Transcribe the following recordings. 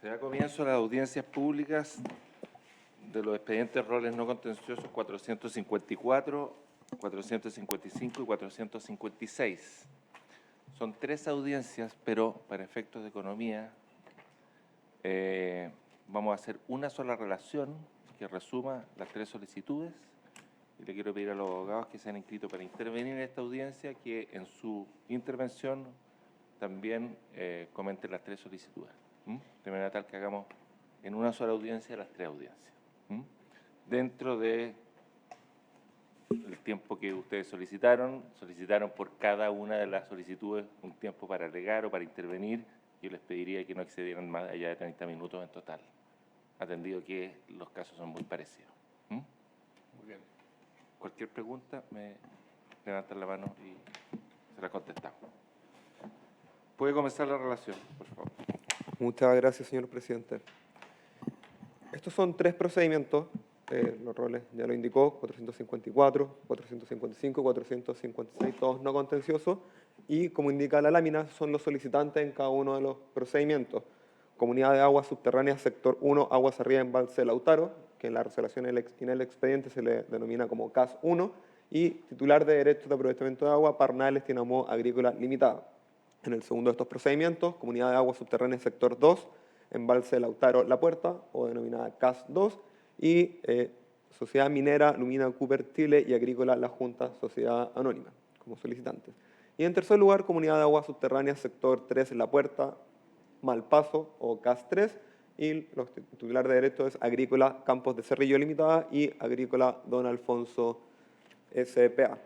Se da comienzo a las audiencias públicas de los expedientes roles no contenciosos 454, 455 y 456. Son 3 audiencias, pero para efectos de economía vamos a hacer una sola relación que resuma las 3 solicitudes. Y le quiero pedir a los abogados que se han inscrito para intervenir en esta audiencia que en su intervención también comenten las 3 solicitudes. De manera tal que hagamos en una sola audiencia las 3 audiencias. Dentro de el tiempo que ustedes solicitaron por cada una de las solicitudes un tiempo para alegar o para intervenir. Yo les pediría que no excedieran más allá de 30 minutos en total, atendido que los casos son muy parecidos. Muy bien. Cualquier pregunta, me levantan la mano y se la contestamos. ¿Puede comenzar la relación, por favor? Muchas gracias, señor presidente. Estos son 3 procedimientos, los roles ya lo indicó, 454, 455, 456, todos no contenciosos, y como indica la lámina, son los solicitantes en cada uno de los procedimientos. Comunidad de Aguas Subterráneas, sector 1, Aguas Arriba, Embalse Lautaro, que en la resolución en el expediente se le denomina como CAS 1, y titular de Derechos de Aprovechamiento de Agua, Parnales Tinamó Agrícola Limitada. En el segundo de estos procedimientos, Comunidad de Aguas Subterráneas, sector 2, Embalse Lautaro La Puerta, o denominada CAS 2, y Sociedad Minera Lumina Cooper Chile y Agrícola La Junta Sociedad Anónima, como solicitantes. Y en tercer lugar, Comunidad de Aguas Subterráneas, sector 3, La Puerta, Malpaso, o CAS 3, y los titular de derecho es Agrícola Campos de Cerrillo Limitada y Agrícola Don Alfonso S.P.A.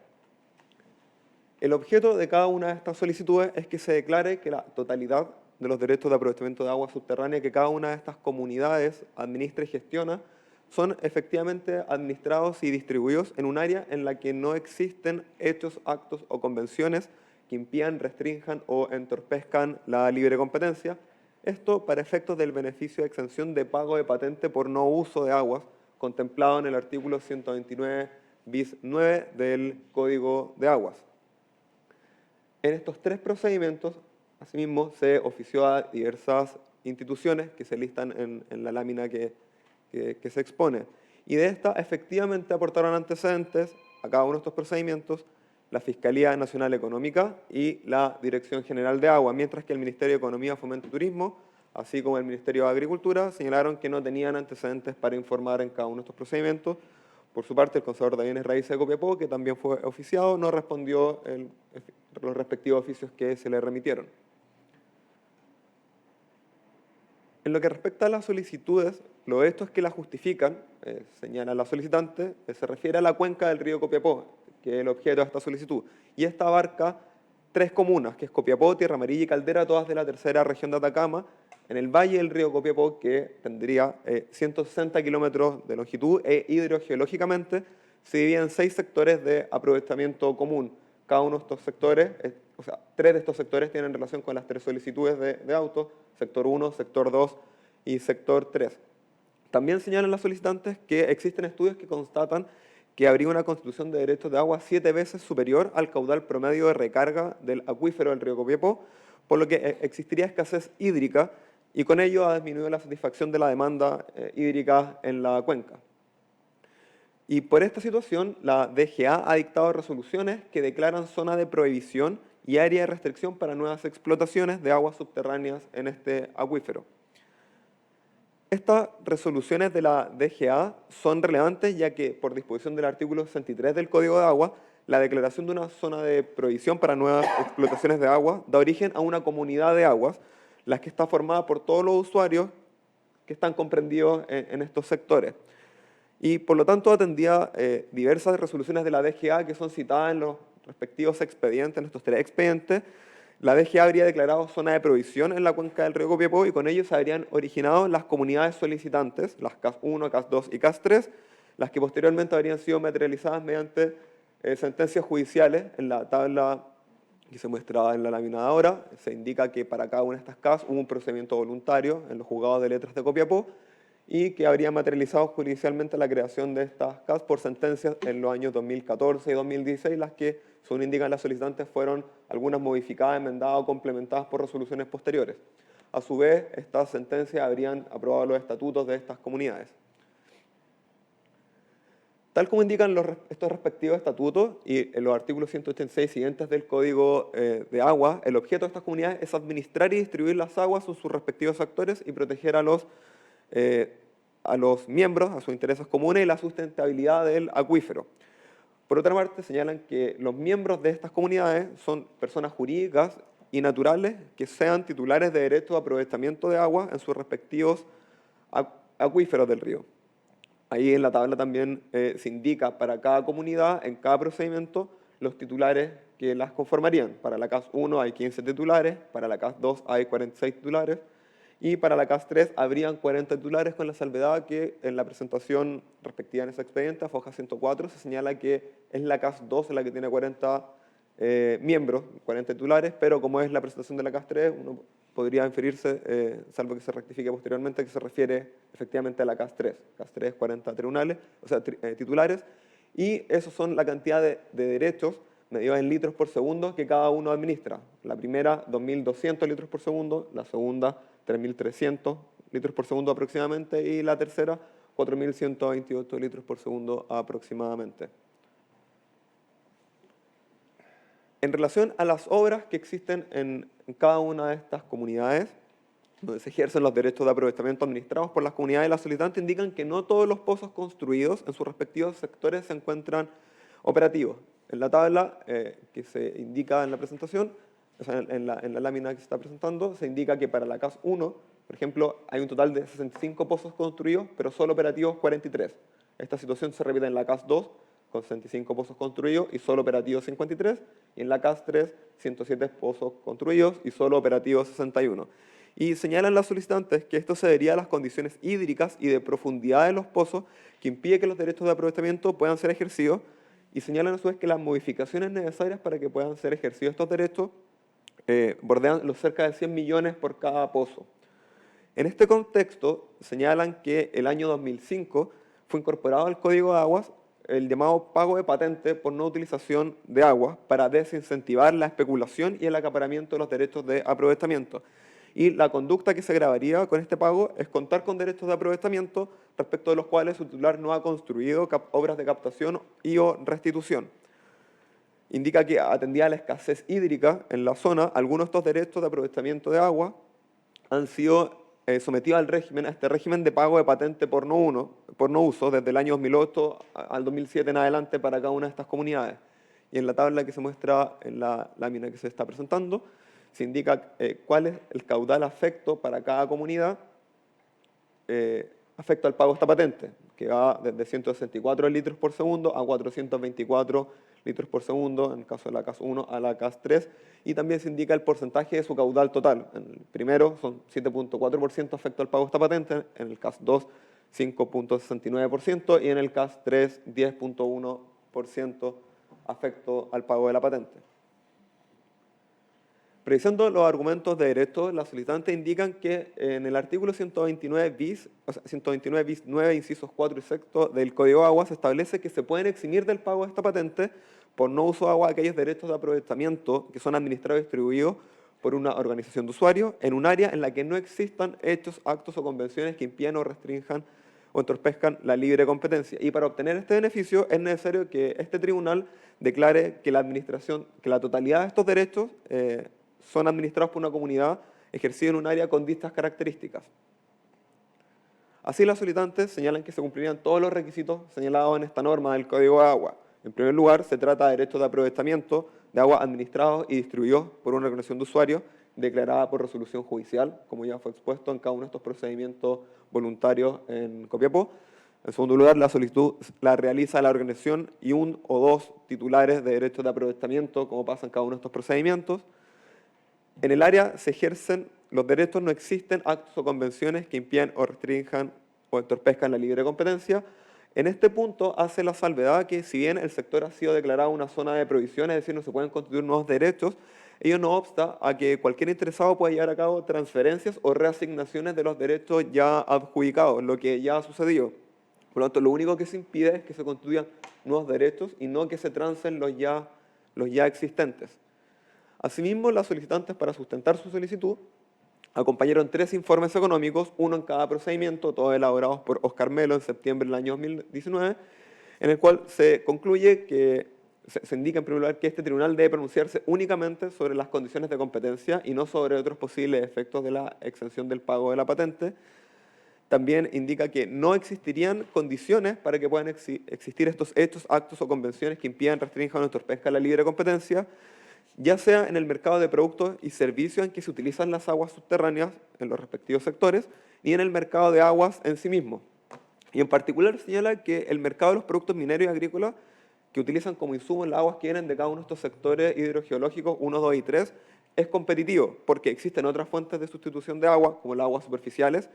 El objeto de cada una de estas solicitudes es que se declare que la totalidad de los derechos de aprovechamiento de agua subterránea que cada una de estas comunidades administra y gestiona son efectivamente administrados y distribuidos en un área en la que no existen hechos, actos o convenciones que impidan, restrinjan o entorpezcan la libre competencia. Esto para efectos del beneficio de exención de pago de patente por no uso de aguas, contemplado en el artículo 129 bis 9 del Código de Aguas. En estos 3 procedimientos, asimismo, se ofició a diversas instituciones que se listan en la lámina que se expone. Y de esta, efectivamente, aportaron antecedentes a cada uno de estos procedimientos la Fiscalía Nacional Económica y la Dirección General de Agua, mientras que el Ministerio de Economía, Fomento y Turismo, así como el Ministerio de Agricultura, señalaron que no tenían antecedentes para informar en cada uno de estos procedimientos. Por su parte, el Conservador de Bienes Raíces de Copiapó, que también fue oficiado, no respondió los respectivos oficios que se le remitieron. En lo que respecta a las solicitudes, los hechos que las justifican, señala la solicitante, se refiere a la cuenca del río Copiapó, que es el objeto de esta solicitud. Y esta abarca 3 comunas, que es Copiapó, Tierra Amarilla y Caldera, todas de la tercera región de Atacama, en el valle del río Copiapó, que tendría 160 kilómetros de longitud e hidrogeológicamente se divide en 6 sectores de aprovechamiento común. Cada uno de estos sectores, 3 de estos sectores tienen relación con las 3 solicitudes de autos, sector 1, sector 2 y sector 3. También señalan los solicitantes que existen estudios que constatan que habría una constitución de derechos de agua 7 veces superior al caudal promedio de recarga del acuífero del río Copiapó, por lo que existiría escasez hídrica y con ello ha disminuido la satisfacción de la demanda hídrica en la cuenca. Y por esta situación, la DGA ha dictado resoluciones que declaran zona de prohibición y área de restricción para nuevas explotaciones de aguas subterráneas en este acuífero. Estas resoluciones de la DGA son relevantes ya que, por disposición del artículo 63 del Código de Agua, la declaración de una zona de prohibición para nuevas explotaciones de agua da origen a una comunidad de aguas, las que está formada por todos los usuarios que están comprendidos en estos sectores. Y por lo tanto atendía diversas resoluciones de la DGA que son citadas en los respectivos expedientes, en estos 3 expedientes. La DGA habría declarado zona de prohibición en la cuenca del río Copiapó y con ello se habrían originado las comunidades solicitantes, las CAS 1, CAS 2 y CAS 3, las que posteriormente habrían sido materializadas mediante sentencias judiciales. En la tabla que se muestra en la lámina de ahora, se indica que para cada una de estas CAS hubo un procedimiento voluntario en los juzgados de letras de Copiapó y que habría materializado judicialmente la creación de estas CAS por sentencias en los años 2014 y 2016, las que, según indican las solicitantes, fueron algunas modificadas, enmendadas o complementadas por resoluciones posteriores. a su vez, estas sentencias habrían aprobado los estatutos de estas comunidades. Tal como indican estos respectivos estatutos y en los artículos 186 siguientes del Código de Agua, el objeto de estas comunidades es administrar y distribuir las aguas en sus respectivos sectores y proteger a los miembros, a sus intereses comunes y la sustentabilidad del acuífero. Por otra parte, señalan que los miembros de estas comunidades son personas jurídicas y naturales que sean titulares de derecho de aprovechamiento de agua en sus respectivos acuíferos del río. Ahí en la tabla también se indica para cada comunidad, en cada procedimiento, los titulares que las conformarían. Para la CAS 1 hay 15 titulares, para la CAS 2 hay 46 titulares, y para la CAS 3 habrían 40 titulares, con la salvedad que en la presentación respectiva en ese expediente, a foja 104, se señala que es la CAS 2 la que tiene 40 miembros, 40 titulares, pero como es la presentación de la CAS 3, uno podría inferirse, salvo que se rectifique posteriormente, que se refiere efectivamente a la CAS 3. CAS 3 es 40 tribunales, o sea, titulares, y esos son la cantidad de derechos medidos en litros por segundo que cada uno administra. La primera, 2.200 litros por segundo, la segunda, 3.300 litros por segundo aproximadamente, y la tercera, 4.128 litros por segundo aproximadamente. En relación a las obras que existen en cada una de estas comunidades, donde se ejercen los derechos de aprovechamiento administrados por las comunidades, las solicitantes indican que no todos los pozos construidos en sus respectivos sectores se encuentran operativos. En la tabla que se indica en la presentación, o sea, en la lámina que se está presentando, se indica que para la CAS 1, por ejemplo, hay un total de 65 pozos construidos, pero solo operativos 43. Esta situación se repite en la CAS 2, con 65 pozos construidos y solo operativos 53, y en la CAS 3, 107 pozos construidos y solo operativos 61. Y señalan las solicitantes que esto se debería a las condiciones hídricas y de profundidad de los pozos que impide que los derechos de aprovechamiento puedan ser ejercidos, y señalan a su vez que las modificaciones necesarias para que puedan ser ejercidos estos derechos bordean los cerca de 100 millones por cada pozo. En este contexto, señalan que el año 2005 fue incorporado al Código de Aguas el llamado pago de patente por no utilización de agua para desincentivar la especulación y el acaparamiento de los derechos de aprovechamiento. Y la conducta que se agravaría con este pago es contar con derechos de aprovechamiento respecto de los cuales su titular no ha construido obras de captación y o restitución. Indica que, atendida a la escasez hídrica en la zona, algunos de estos derechos de aprovechamiento de agua han sido sometidos a este régimen de pago de patente por no uso desde el año 2008 al 2007 en adelante para cada una de estas comunidades. Y en la tabla que se muestra en la lámina que se está presentando, se indica cuál es el caudal afecto para cada comunidad afecto al pago de esta patente, que va desde 164 litros por segundo a 424 litros por segundo, en el caso de la CAS 1 a la CAS 3, y también se indica el porcentaje de su caudal total. En el primero son 7.4% afecto al pago de esta patente, en el CAS 2 5.69% y en el CAS 3 10.1% afecto al pago de la patente. Precisando los argumentos de derecho, las solicitantes indican que en el artículo 129 bis, o sea, 129 bis 9, incisos 4 y 6 del Código de Agua, se establece que se pueden eximir del pago de esta patente por no uso de agua aquellos derechos de aprovechamiento que son administrados y distribuidos por una organización de usuarios en un área en la que no existan hechos, actos o convenciones que impidan o restrinjan o entorpezcan la libre competencia. Y para obtener este beneficio es necesario que este tribunal declare que la totalidad de estos derechos son administrados por una comunidad ejercida en un área con distintas características. Así, las solicitantes señalan que se cumplirían todos los requisitos señalados en esta norma del Código de Agua. En primer lugar, se trata de derechos de aprovechamiento de agua administrados y distribuidos por una organización de usuarios declarada por resolución judicial, como ya fue expuesto en cada uno de estos procedimientos voluntarios en Copiapó. En segundo lugar, la solicitud la realiza la organización y un o dos titulares de derechos de aprovechamiento, como pasa en cada uno de estos procedimientos. En el área se ejercen los derechos, no existen actos o convenciones que impidan o restrinjan o entorpezcan la libre competencia. En este punto hace la salvedad que si bien el sector ha sido declarado una zona de prohibición, es decir, no se pueden constituir nuevos derechos, ello no obsta a que cualquier interesado pueda llevar a cabo transferencias o reasignaciones de los derechos ya adjudicados, lo que ya ha sucedido. Por lo tanto, lo único que se impide es que se constituyan nuevos derechos y no que se transen los ya existentes. Asimismo, las solicitantes, para sustentar su solicitud, Acompañaron 3 informes económicos, uno en cada procedimiento, todos elaborados por Oscar Melo en septiembre del año 2019, en el cual se concluye que se indica en primer lugar que este tribunal debe pronunciarse únicamente sobre las condiciones de competencia y no sobre otros posibles efectos de la exención del pago de la patente. También indica que no existirían condiciones para que puedan existir estos hechos, actos o convenciones que impidan, restrinjan o entorpezcan la libre competencia, ya sea en el mercado de productos y servicios en que se utilizan las aguas subterráneas en los respectivos sectores, ni en el mercado de aguas en sí mismo. Y en particular señala que el mercado de los productos mineros y agrícolas que utilizan como insumo las aguas que vienen de cada uno de estos sectores hidrogeológicos 1, 2 y 3 es competitivo, porque existen otras fuentes de sustitución de agua, como las aguas superficiales.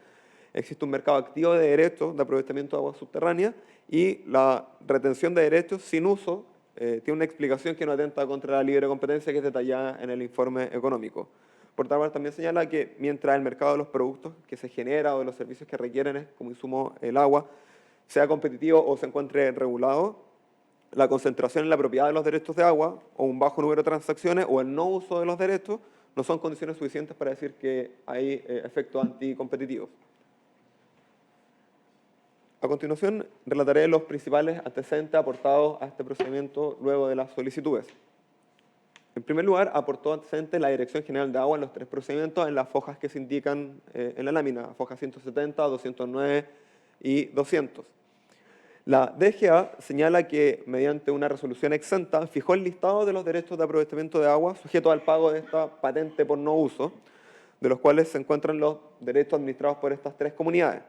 Existe un mercado activo de derechos de aprovechamiento de aguas subterráneas y la retención de derechos sin uso tiene una explicación que no atenta contra la libre competencia que es detallada en el informe económico. Por otra parte, también señala que mientras el mercado de los productos que se genera o de los servicios que requieren como insumo el agua sea competitivo o se encuentre regulado, la concentración en la propiedad de los derechos de agua o un bajo número de transacciones o el no uso de los derechos no son condiciones suficientes para decir que hay efectos anticompetitivos. A continuación, relataré los principales antecedentes aportados a este procedimiento luego de las solicitudes. En primer lugar, aportó antecedentes la Dirección General de Agua en los 3 procedimientos en las fojas que se indican en la lámina, fojas 170, 209 y 200. La DGA señala que, mediante una resolución exenta, fijó el listado de los derechos de aprovechamiento de agua sujetos al pago de esta patente por no uso, de los cuales se encuentran los derechos administrados por estas 3 comunidades.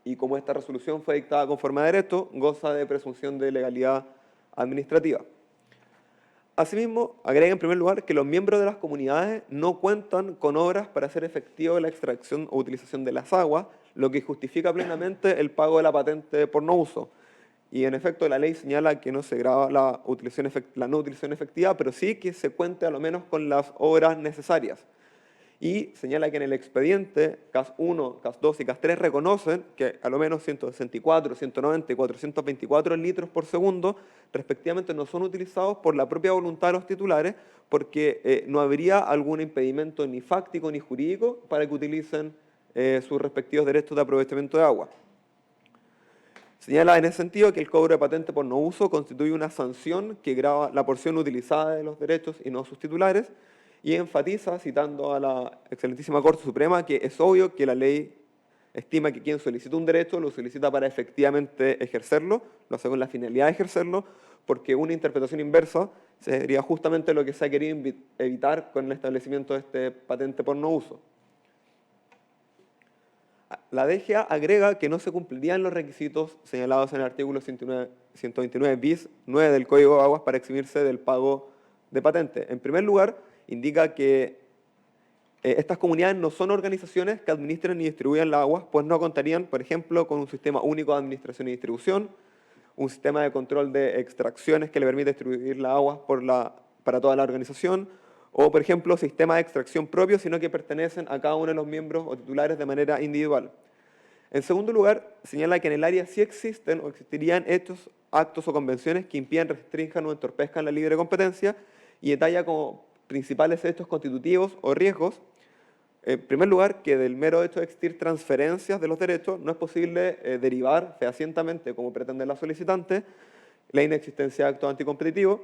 Y como esta resolución fue dictada conforme a derecho, goza de presunción de legalidad administrativa. Asimismo, agrega en primer lugar que los miembros de las comunidades no cuentan con obras para hacer efectiva la extracción o utilización de las aguas, lo que justifica plenamente el pago de la patente por no uso. Y en efecto, la ley señala que no se grava la no utilización efectiva, pero sí que se cuente a lo menos con las obras necesarias. Y señala que en el expediente CAS 1, CAS 2 y CAS 3 reconocen que a lo menos 164, 190 y 424 litros por segundo respectivamente no son utilizados por la propia voluntad de los titulares porque no habría algún impedimento ni fáctico ni jurídico para que utilicen sus respectivos derechos de aprovechamiento de agua. Señala en ese sentido que el cobro de patente por no uso constituye una sanción que grava la porción utilizada de los derechos y no sus titulares, y enfatiza, citando a la excelentísima Corte Suprema, que es obvio que la ley estima que quien solicita un derecho lo solicita para efectivamente ejercerlo, lo hace con la finalidad de ejercerlo, porque una interpretación inversa sería justamente lo que se ha querido evitar con el establecimiento de este patente por no uso. La DGA agrega que no se cumplirían los requisitos señalados en el artículo 129 bis 9 del Código de Aguas para eximirse del pago de patente. En primer lugar, indica que estas comunidades no son organizaciones que administren ni distribuyan las aguas, pues no contarían, por ejemplo, con un sistema único de administración y distribución, un sistema de control de extracciones que le permite distribuir las aguas para toda la organización, o, por ejemplo, sistemas de extracción propios, sino que pertenecen a cada uno de los miembros o titulares de manera individual. En segundo lugar, señala que en el área sí existen o existirían hechos, actos o convenciones que impidan, restrinjan o entorpezcan la libre competencia y detalla como principales hechos constitutivos o riesgos. En primer lugar, que del mero hecho de existir transferencias de los derechos no es posible derivar fehacientemente, como pretende la solicitante, la inexistencia de actos anticompetitivos.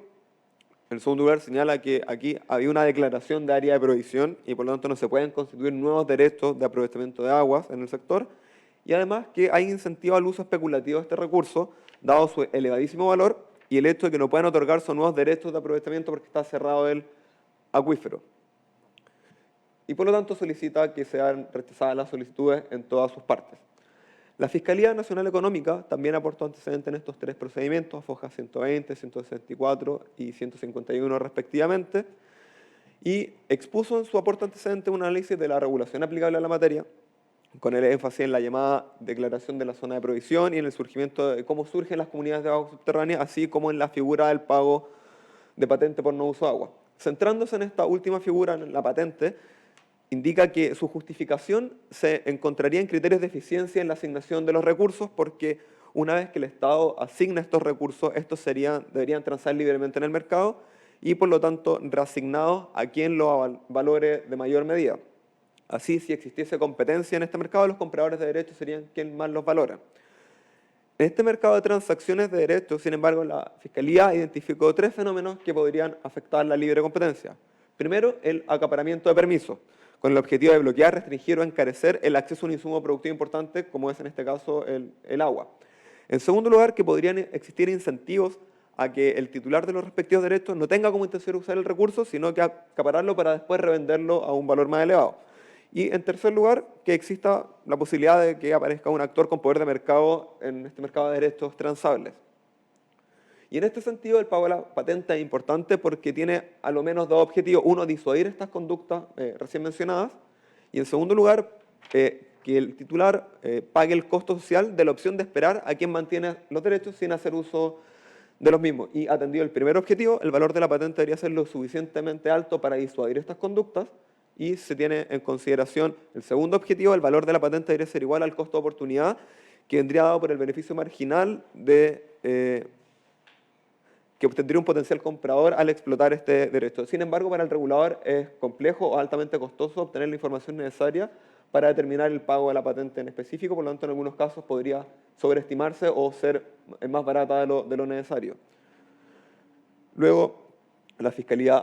En segundo lugar, señala que aquí había una declaración de área de prohibición y por lo tanto no se pueden constituir nuevos derechos de aprovechamiento de aguas en el sector. Y además que hay incentivo al uso especulativo de este recurso, dado su elevadísimo valor y el hecho de que no puedan otorgarse nuevos derechos de aprovechamiento porque está cerrado el acuífero. Y por lo tanto solicita que sean rechazadas las solicitudes en todas sus partes. La Fiscalía Nacional Económica también aportó antecedentes en estos 3 procedimientos, fojas 120, 164 y 151 respectivamente, y expuso en su aporte antecedente un análisis de la regulación aplicable a la materia, con el énfasis en la llamada declaración de la zona de prohibición y en el surgimiento de cómo surgen las comunidades de agua subterránea, así como en la figura del pago de patente por no uso de agua. Centrándose en esta última figura, en la patente, indica que su justificación se encontraría en criterios de eficiencia en la asignación de los recursos, porque una vez que el Estado asigna estos recursos, estos deberían transar libremente en el mercado y por lo tanto reasignados a quien lo valore de mayor medida. Así, si existiese competencia en este mercado, los compradores de derechos serían quienes más los valoran. En este mercado de transacciones de derechos, sin embargo, la Fiscalía identificó 3 fenómenos que podrían afectar la libre competencia. Primero, el acaparamiento de permisos, con el objetivo de bloquear, restringir o encarecer el acceso a un insumo productivo importante, como es en este caso el agua. En segundo lugar, que podrían existir incentivos a que el titular de los respectivos derechos no tenga como intención usar el recurso, sino que acapararlo para después revenderlo a un valor más elevado. Y en tercer lugar, que exista la posibilidad de que aparezca un actor con poder de mercado en este mercado de derechos transables. Y en este sentido, el pago de la patente es importante porque tiene a lo menos dos objetivos. Uno, disuadir estas conductas recién mencionadas. Y en segundo lugar, que el titular pague el costo social de la opción de esperar a quien mantiene los derechos sin hacer uso de los mismos. Y atendido el primer objetivo, el valor de la patente debería ser lo suficientemente alto para disuadir estas conductas. Y se tiene en consideración el segundo objetivo, el valor de la patente debería ser igual al costo de oportunidad que vendría dado por el beneficio marginal que obtendría un potencial comprador al explotar este derecho. Sin embargo, para el regulador es complejo o altamente costoso obtener la información necesaria para determinar el pago de la patente en específico, por lo tanto en algunos casos podría sobreestimarse o ser más barata de lo necesario. Luego, la Fiscalía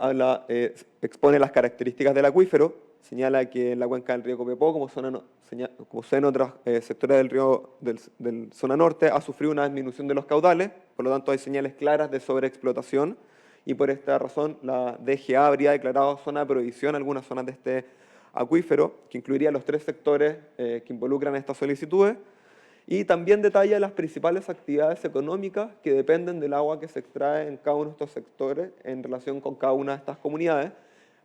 expone las características del acuífero, señala que en la cuenca del río Copiapó, como en otros sectores del río del zona norte, ha sufrido una disminución de los caudales, por lo tanto hay señales claras de sobreexplotación, y por esta razón la DGA habría declarado zona de prohibición algunas zonas de este acuífero, que incluiría los 3 sectores que involucran estas solicitudes, y también detalla las principales actividades económicas que dependen del agua que se extrae en cada uno de estos sectores en relación con cada una de estas comunidades.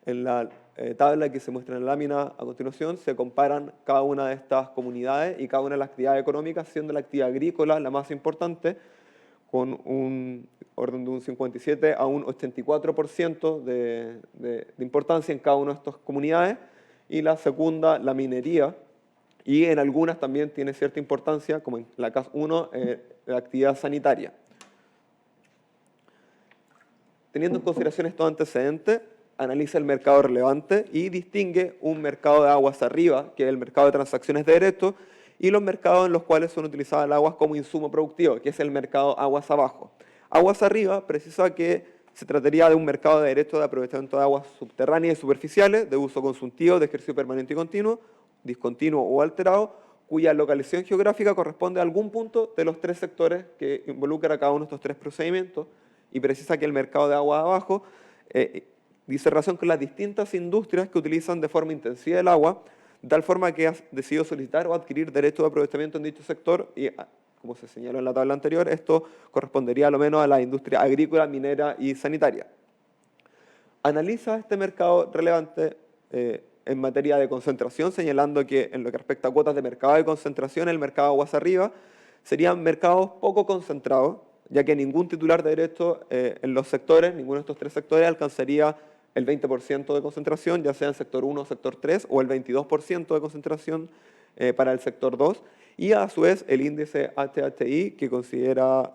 En la tabla que se muestra en la lámina a continuación se comparan cada una de estas comunidades y cada una de las actividades económicas, siendo la actividad agrícola la más importante, con un orden de un 57 a un 84% de importancia en cada una de estas comunidades, y la segunda, la minería, y en algunas también tiene cierta importancia, como en la CAS 1, la actividad sanitaria. Teniendo en consideración estos antecedentes, analiza el mercado relevante y distingue un mercado de aguas arriba, que es el mercado de transacciones de derechos, y los mercados en los cuales son utilizadas las aguas como insumo productivo, que es el mercado aguas abajo. Aguas arriba precisa que se trataría de un mercado de derechos de aprovechamiento de aguas subterráneas y superficiales, de uso consultivo, de ejercicio permanente y continuo, discontinuo o alterado, cuya localización geográfica corresponde a algún punto de los 3 sectores que involucra cada uno de estos 3 procedimientos, y precisa que el mercado de agua abajo dice relación con las distintas industrias que utilizan de forma intensiva el agua, de tal forma que ha decidido solicitar o adquirir derechos de aprovechamiento en dicho sector, y como se señaló en la tabla anterior, esto correspondería a lo menos a la industria agrícola, minera y sanitaria. Analiza este mercado relevante en materia de concentración, señalando que en lo que respecta a cuotas de mercado de concentración, el mercado aguas arriba serían mercados poco concentrados, ya que ningún titular de derecho en los sectores, ninguno de estos 3 sectores, alcanzaría el 20% de concentración, ya sea en sector 1 o sector 3, o el 22% de concentración para el sector 2, y a su vez el índice HHI, que considera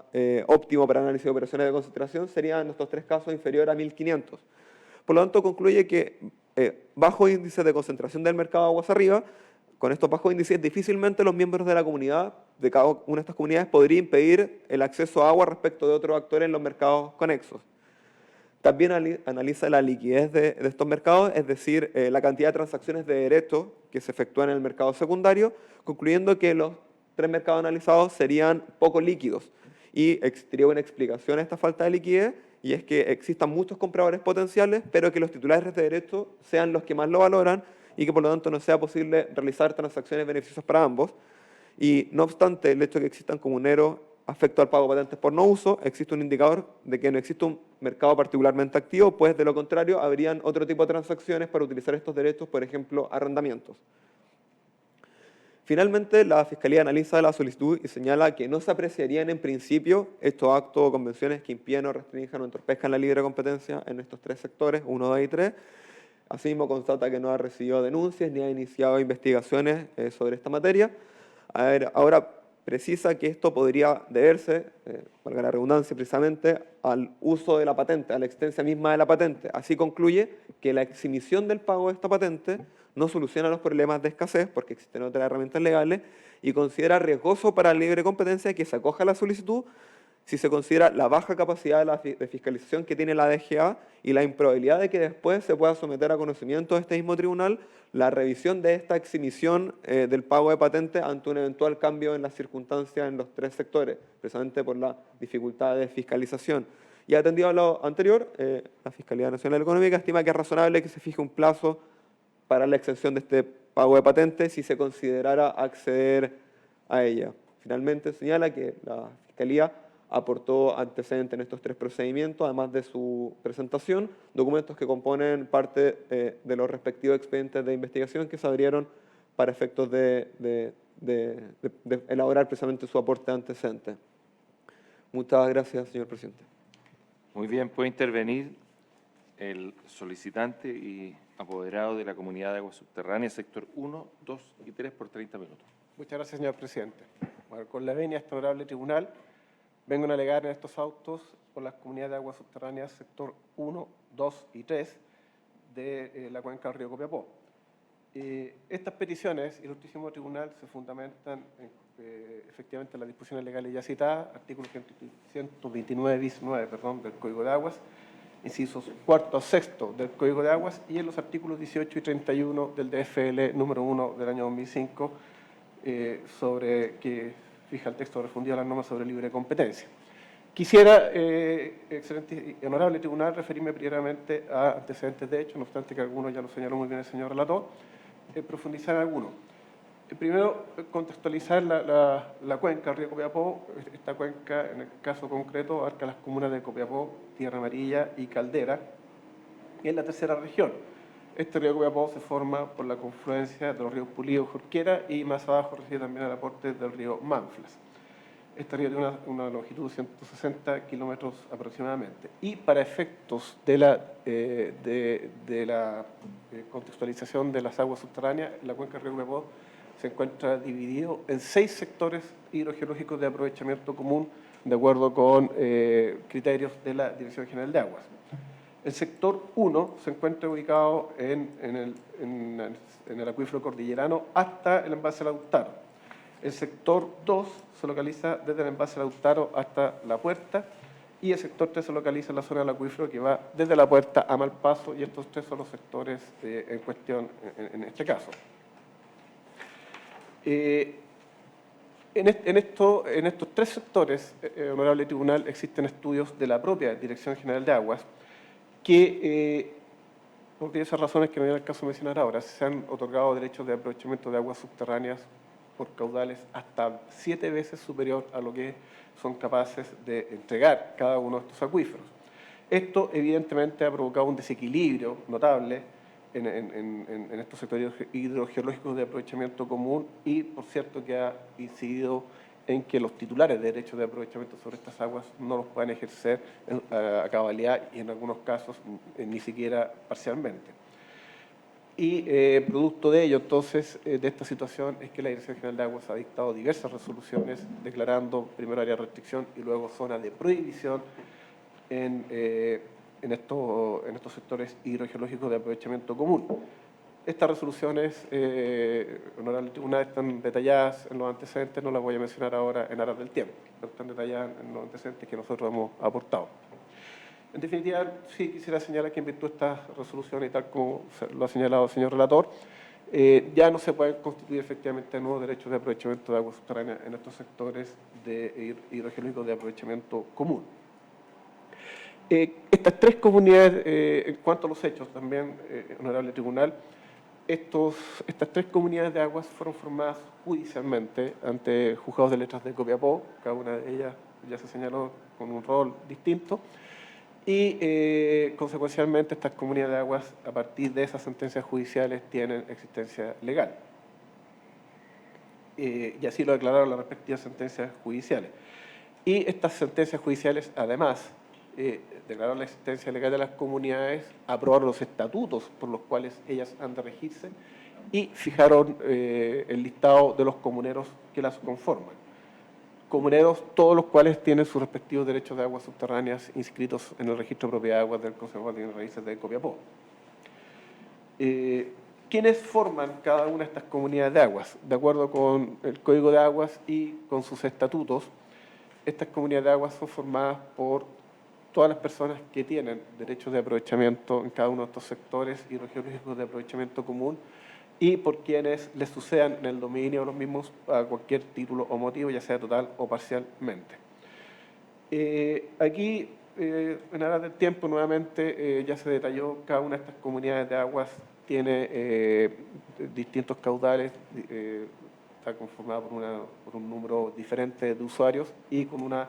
óptimo para análisis de operaciones de concentración, sería en estos 3 casos inferior a 1500. Por lo tanto, concluye que bajo índice de concentración del mercado aguas arriba, con estos bajos índices, difícilmente los miembros de la comunidad, de cada una de estas comunidades, podría impedir el acceso a agua respecto de otros actores en los mercados conexos. También analiza la liquidez de estos mercados, es decir, la cantidad de transacciones de derechos que se efectúan en el mercado secundario, concluyendo que los 3 mercados analizados serían poco líquidos. Y existiría una explicación a esta falta de liquidez, y es que existan muchos compradores potenciales, pero que los titulares de derechos sean los que más lo valoran y que por lo tanto no sea posible realizar transacciones beneficiosas para ambos. Y no obstante el hecho de que existan comuneros afecto al pago de patentes por no uso, existe un indicador de que no existe un mercado particularmente activo, pues de lo contrario habrían otro tipo de transacciones para utilizar estos derechos, por ejemplo, arrendamientos. Finalmente, la Fiscalía analiza la solicitud y señala que no se apreciarían en principio estos actos o convenciones que impidan o restrinjan o entorpezcan la libre competencia en estos 3 sectores, 1, 2 y 3. Asimismo, constata que no ha recibido denuncias ni ha iniciado investigaciones sobre esta materia. Ahora, precisa que esto podría deberse, valga la redundancia precisamente, al uso de la patente, a la existencia misma de la patente. Así concluye que la exhibición del pago de esta patente no soluciona los problemas de escasez, porque existen otras herramientas legales, y considera riesgoso para la libre competencia que se acoja a la solicitud si se considera la baja capacidad de fiscalización que tiene la DGA y la improbabilidad de que después se pueda someter a conocimiento de este mismo tribunal la revisión de esta exhibición del pago de patente ante un eventual cambio en las circunstancias en los tres sectores, precisamente por la dificultad de fiscalización. Y atendido a lo anterior, la Fiscalía Nacional Económica estima que es razonable que se fije un plazo para la exención de este pago de patente si se considerara acceder a ella. Finalmente, señala que la Fiscalía aportó antecedentes en estos tres procedimientos, además de su presentación, documentos que componen parte de los respectivos expedientes de investigación que se abrieron para efectos de elaborar precisamente su aporte antecedente. Muchas gracias, señor presidente. Muy bien, puede intervenir el solicitante y apoderado de la Comunidad de Aguas Subterráneas, sector 1, 2 y 3 por 30 minutos. Muchas gracias, señor presidente. Bueno, con la venia a este honorable tribunal, vengo a alegar en estos autos por las comunidades de aguas subterráneas sector 1, 2 y 3 de la cuenca del río Copiapó. Estas peticiones, ilustrísimo tribunal, se fundamentan efectivamente en las disposiciones legales ya citadas, artículo 129 bis 9 del Código de Aguas, incisos cuarto a sexto del Código de Aguas y en los artículos 18 y 31 del DFL número 1 del año 2005, sobre que fija el texto refundido a las normas sobre libre competencia. Quisiera, excelente y honorable tribunal, referirme primeramente a antecedentes de hecho, no obstante que algunos ya lo señaló muy bien el señor relator, profundizar en algunos. Primero, contextualizar la cuenca del río Copiapó. Esta cuenca, en el caso concreto, abarca las comunas de Copiapó, Tierra Amarilla y Caldera, y es la tercera región. Este río Copiapó se forma por la confluencia de los ríos Pulido y Jorquera y más abajo recibe también el aporte del río Manflas. Este río tiene una longitud de 160 kilómetros aproximadamente. Y para efectos de la contextualización de las aguas subterráneas, la cuenca del río Copiapó se encuentra dividido en 6 sectores hidrogeológicos de aprovechamiento común de acuerdo con criterios de la Dirección General de Aguas. El sector 1 se encuentra ubicado en el acuífero cordillerano hasta el embalse Lautaro. El sector 2 se localiza desde el embalse Lautaro hasta La Puerta y el sector 3 se localiza en la zona del acuífero que va desde La Puerta a Malpaso y estos tres son los sectores en cuestión en este caso. En estos tres sectores, honorable tribunal, existen estudios de la propia Dirección General de Aguas que, por diversas razones que no viene al caso mencionar ahora, se han otorgado derechos de aprovechamiento de aguas subterráneas por caudales hasta 7 veces superior a lo que son capaces de entregar cada uno de estos acuíferos. Esto, evidentemente, ha provocado un desequilibrio notable en estos sectores hidrogeológicos de aprovechamiento común y, por cierto, que ha incidido en que los titulares de derechos de aprovechamiento sobre estas aguas no los puedan ejercer a cabalidad y en algunos casos ni siquiera parcialmente. Y producto de ello, entonces, de esta situación es que la Dirección General de Aguas ha dictado diversas resoluciones declarando primero área de restricción y luego zona de prohibición en estos sectores hidrogeológicos de aprovechamiento común. Estas resoluciones, honorable tribunal, están detalladas en los antecedentes, no las voy a mencionar ahora en aras del tiempo, pero están detalladas en los antecedentes que nosotros hemos aportado. En definitiva, sí quisiera señalar que en virtud de estas resoluciones, y tal como lo ha señalado el señor relator, ya no se pueden constituir efectivamente nuevos derechos de aprovechamiento de aguas subterráneas en estos sectores hidrogeológicos de aprovechamiento común. Estas tres comunidades, en cuanto a los hechos también, honorable tribunal, estas tres comunidades de aguas fueron formadas judicialmente ante juzgados de letras de Copiapó, cada una de ellas ya se señaló con un rol distinto, y consecuencialmente estas comunidades de aguas, a partir de esas sentencias judiciales, tienen existencia legal. Y así lo declararon las respectivas sentencias judiciales. Y estas sentencias judiciales, además, declararon la existencia legal de las comunidades, aprobaron los estatutos por los cuales ellas han de regirse y fijaron el listado de los comuneros que las conforman. comuneros, todos los cuales tienen sus respectivos derechos de aguas subterráneas inscritos en el registro de propiedad de aguas del Consejo de Bienes Raíces de Copiapó. ¿Quiénes forman cada una de estas comunidades de aguas? De acuerdo con el Código de Aguas y con sus estatutos, estas comunidades de aguas son formadas por todas las personas que tienen derechos de aprovechamiento en cada uno de estos sectores hidrogeológicos de aprovechamiento común y por quienes les sucedan en el dominio de los mismos a cualquier título o motivo, ya sea total o parcialmente. Aquí, en aras del tiempo, nuevamente ya se detalló, cada una de estas comunidades de aguas tiene distintos caudales, está conformada por un número diferente de usuarios y con una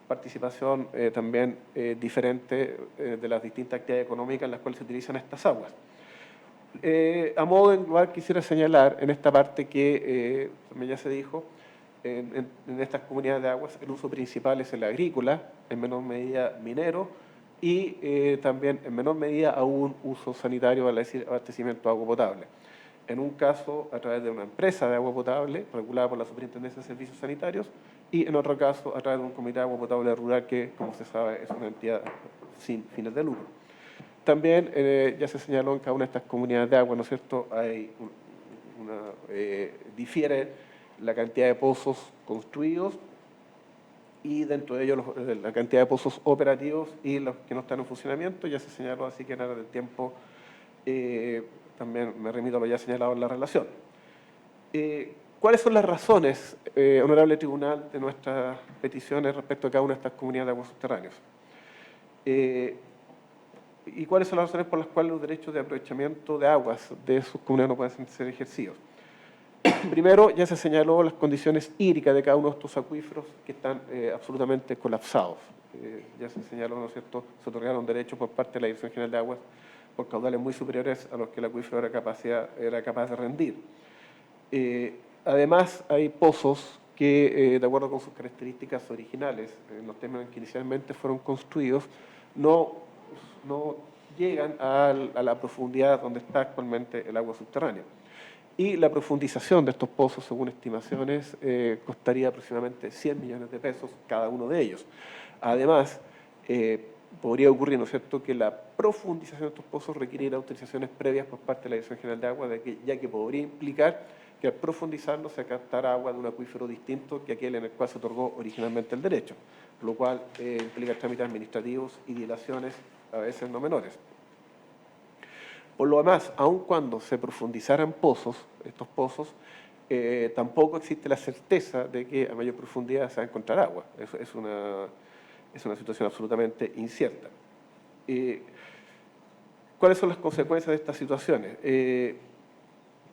participación también diferente de las distintas actividades económicas en las cuales se utilizan estas aguas. A modo de englobar, quisiera señalar en esta parte que, también ya se dijo, en estas comunidades de aguas el uso principal es el agrícola, en menor medida minero, y también en menor medida aún uso sanitario, al decir abastecimiento de agua potable. En un caso a través de una empresa de agua potable regulada por la Superintendencia de Servicios Sanitarios y en otro caso a través de un comité de agua potable rural que, como se sabe, es una entidad sin fines de lucro. También ya se señaló en cada una de estas comunidades de agua, ¿no es cierto?, difiere la cantidad de pozos construidos y dentro de ellos la cantidad de pozos operativos y los que no están en funcionamiento. Ya se señaló, así que en área del tiempo también me remito a lo ya señalado en la relación. ¿Cuáles son las razones, Honorable Tribunal, de nuestras peticiones respecto a cada una de estas comunidades de aguas subterráneas? ¿Y cuáles son las razones por las cuales los derechos de aprovechamiento de aguas de sus comunidades no pueden ser ejercidos? Primero, ya se señaló las condiciones hídricas de cada uno de estos acuíferos que están absolutamente colapsados. Ya se señaló, ¿no es cierto?, se otorgaron derechos por parte de la Dirección General de Aguas por caudales muy superiores a los que el acuífero era capaz de rendir. Además, hay pozos que, de acuerdo con sus características originales, en los términos en que inicialmente fueron construidos, no llegan a la profundidad donde está actualmente el agua subterránea. Y la profundización de estos pozos, según estimaciones, costaría aproximadamente 100 millones de pesos cada uno de ellos. Además, podría ocurrir, ¿no es cierto?, que la profundización de estos pozos requiriera autorizaciones previas por parte de la Dirección General de Agua, ya que podría implicar que al profundizarlo se captara agua de un acuífero distinto que aquel en el cual se otorgó originalmente el derecho, lo cual implica trámites administrativos y dilaciones a veces no menores. Por lo demás, aun cuando se profundizaran estos pozos, tampoco existe la certeza de que a mayor profundidad se va a encontrar agua. Es una situación absolutamente incierta. ¿Cuáles son las consecuencias de estas situaciones?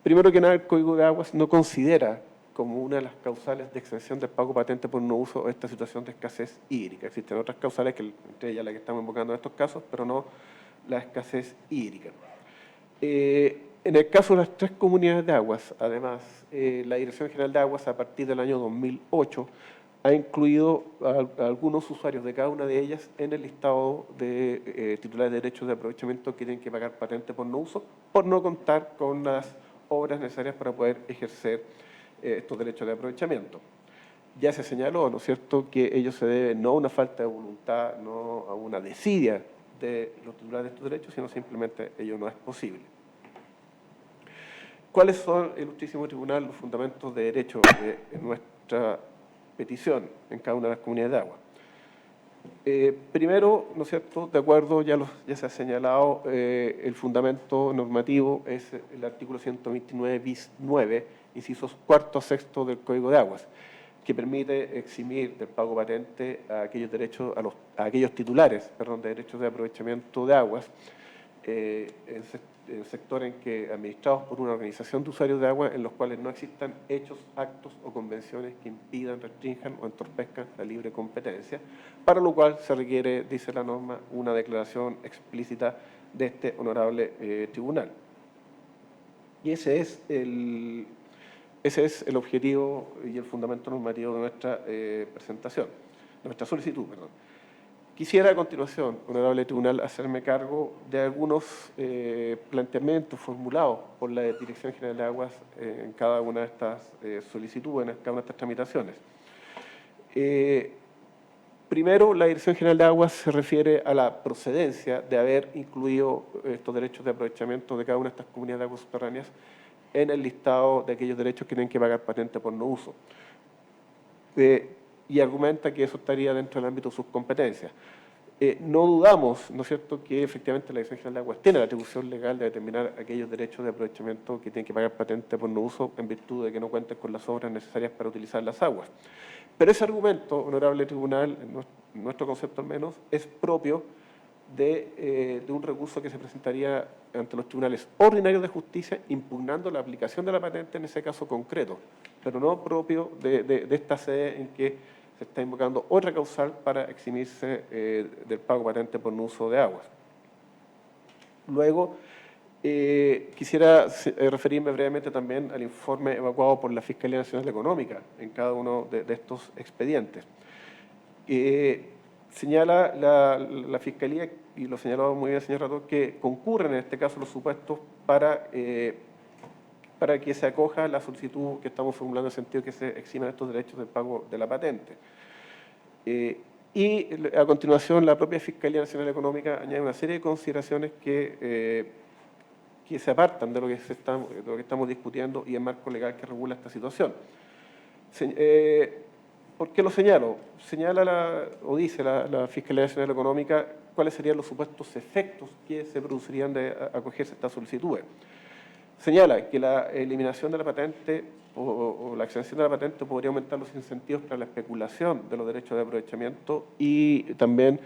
Primero que nada, el Código de Aguas no considera como una de las causales de exención del pago patente por no uso esta situación de escasez hídrica. Existen otras causales, entre ellas la que estamos invocando en estos casos, pero no la escasez hídrica. En el caso de las tres comunidades de aguas, además, la Dirección General de Aguas, a partir del año 2008, ha incluido a algunos usuarios de cada una de ellas en el listado de titulares de derechos de aprovechamiento que tienen que pagar patente por no uso, por no contar con las obras necesarias para poder ejercer estos derechos de aprovechamiento. Ya se señaló, ¿no es cierto?, que ello se debe no a una falta de voluntad, no a una desidia de los titulares de estos derechos, sino simplemente ello no es posible. ¿Cuáles son, Ilustrísimo Tribunal, los fundamentos de derecho de nuestra petición en cada una de las comunidades de agua? Primero, ¿no es cierto?, de acuerdo, ya se ha señalado, el fundamento normativo es el artículo 129 bis 9, incisos cuarto a sexto del Código de Aguas, que permite eximir del pago patente a aquellos derechos, a aquellos titulares, perdón, de derechos de aprovechamiento de aguas, en el sector en que administrados por una organización de usuarios de agua en los cuales no existan hechos, actos o convenciones que impidan, restrinjan o entorpezcan la libre competencia, para lo cual se requiere, dice la norma, una declaración explícita de este honorable tribunal. Y ese es el objetivo y el fundamento normativo de nuestra presentación, de nuestra solicitud, perdón. Quisiera a continuación, honorable tribunal, hacerme cargo de algunos planteamientos formulados por la Dirección General de Aguas en cada una de estas solicitudes, en cada una de estas tramitaciones. Primero, la Dirección General de Aguas se refiere a la procedencia de haber incluido estos derechos de aprovechamiento de cada una de estas comunidades de aguas subterráneas en el listado de aquellos derechos que tienen que pagar patente por no uso. Y argumenta que eso estaría dentro del ámbito de sus competencias. No dudamos, ¿no es cierto?, que efectivamente la Dirección General de Aguas tiene la atribución legal de determinar aquellos derechos de aprovechamiento que tienen que pagar patente por no uso en virtud de que no cuenten con las obras necesarias para utilizar las aguas. Pero ese argumento, honorable tribunal, en nuestro concepto al menos, es propio de un recurso que se presentaría ante los tribunales ordinarios de justicia impugnando la aplicación de la patente en ese caso concreto, pero no propio de esta sede en que se está invocando otra causal para eximirse del pago patente por no uso de aguas. Luego, quisiera referirme brevemente también al informe evacuado por la Fiscalía Nacional Económica en cada uno de estos expedientes. Señala la Fiscalía, y lo señaló muy bien el señor Rato, que concurren en este caso los supuestos para que se acoja la solicitud que estamos formulando en el sentido de que se eximan estos derechos del pago de la patente. Y a continuación la propia Fiscalía Nacional Económica añade una serie de consideraciones que se apartan de lo que estamos discutiendo y el marco legal que regula esta situación. ¿Por qué lo señalo? Señala o dice la Fiscalía Nacional Económica cuáles serían los supuestos efectos que se producirían de acogerse a estas solicitudes. Señala que la eliminación de la patente o la exención de la patente podría aumentar los incentivos para la especulación de los derechos de aprovechamiento y también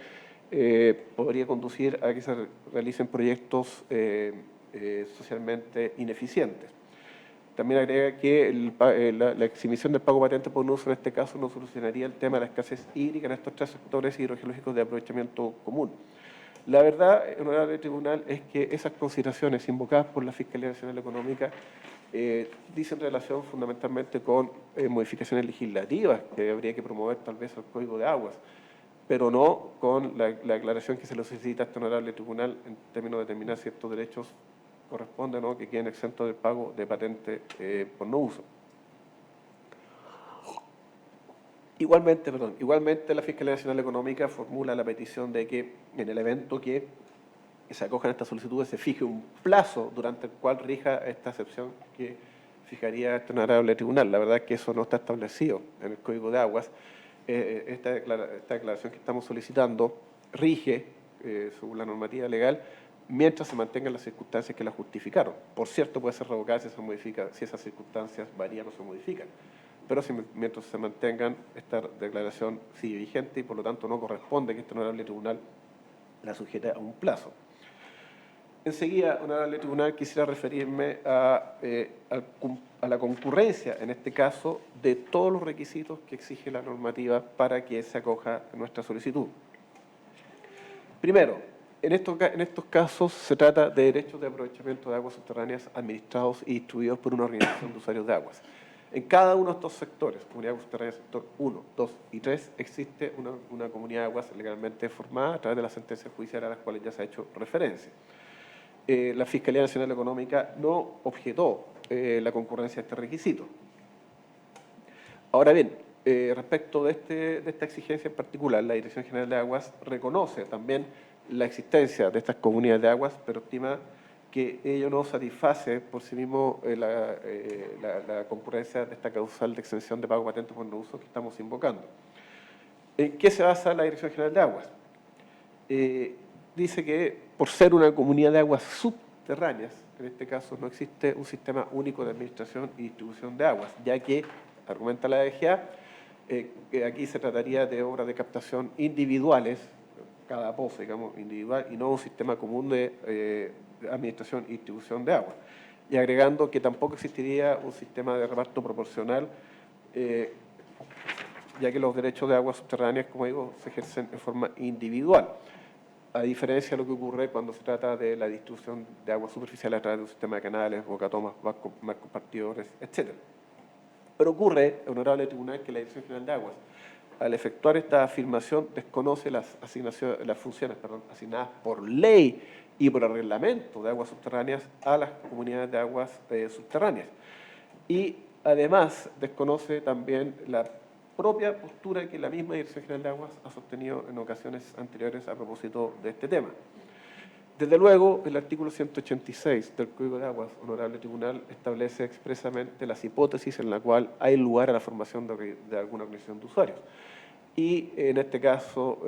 podría conducir a que se realicen proyectos socialmente ineficientes. También agrega que la exhibición del pago patente por un uso en este caso no solucionaría el tema de la escasez hídrica en estos tres sectores hidrogeológicos de aprovechamiento común. La verdad, honorable tribunal, es que esas consideraciones invocadas por la Fiscalía Nacional Económica dicen relación fundamentalmente con modificaciones legislativas que habría que promover tal vez al Código de Aguas, pero no con la aclaración que se le solicita a este honorable tribunal en términos de determinar si estos derechos corresponden o no que queden exentos del pago de patente por no uso. Igualmente la Fiscalía Nacional Económica formula la petición de que en el evento que se acojan estas solicitudes se fije un plazo durante el cual rija esta excepción que fijaría este honorable tribunal. La verdad es que eso no está establecido en el Código de Aguas. Esta declaración que estamos solicitando rige, según la normativa legal, mientras se mantengan las circunstancias que la justificaron. Por cierto, puede ser revocada si esas circunstancias varían o se modifican. Pero mientras se mantengan, esta declaración sigue vigente y por lo tanto no corresponde que este honorable tribunal la sujete a un plazo. Enseguida, honorable tribunal, quisiera referirme a la concurrencia, en este caso, de todos los requisitos que exige la normativa para que se acoja a nuestra solicitud. Primero, en estos casos se trata de derechos de aprovechamiento de aguas subterráneas administrados y distribuidos por una organización de usuarios de aguas. En cada uno de estos sectores, comunidad subterránea sector 1, 2 y 3, existe una comunidad de aguas legalmente formada a través de las sentencias judiciales a las cuales ya se ha hecho referencia. La Fiscalía Nacional Económica no objetó la concurrencia de este requisito. Ahora bien, respecto de esta exigencia en particular, la Dirección General de Aguas reconoce también la existencia de estas comunidades de aguas, pero estima que ello no satisface por sí mismo la concurrencia de esta causal de exención de pago patente por no uso que estamos invocando. ¿En qué se basa la Dirección General de Aguas? Dice que por ser una comunidad de aguas subterráneas, en este caso no existe un sistema único de administración y distribución de aguas, ya que, argumenta la DGA, que aquí se trataría de obras de captación individuales, cada pozo, digamos, individual, y no un sistema común de administración y distribución de agua. Y agregando que tampoco existiría un sistema de reparto proporcional, ya que los derechos de aguas subterráneas, como digo, se ejercen en forma individual, a diferencia de lo que ocurre cuando se trata de la distribución de aguas superficiales a través de un sistema de canales, bocatomas, más compartidores, etc. Pero ocurre, honorable tribunal, que la Dirección General de Aguas, al efectuar esta afirmación, desconoce las funciones asignadas por ley y por el reglamento de aguas subterráneas a las comunidades de aguas subterráneas. Y además desconoce también propia postura que la misma Dirección General de Aguas ha sostenido en ocasiones anteriores a propósito de este tema. Desde luego, el artículo 186 del Código de Aguas, Honorable Tribunal, establece expresamente las hipótesis en la cual hay lugar a la formación de alguna organización de usuarios. Y en este caso,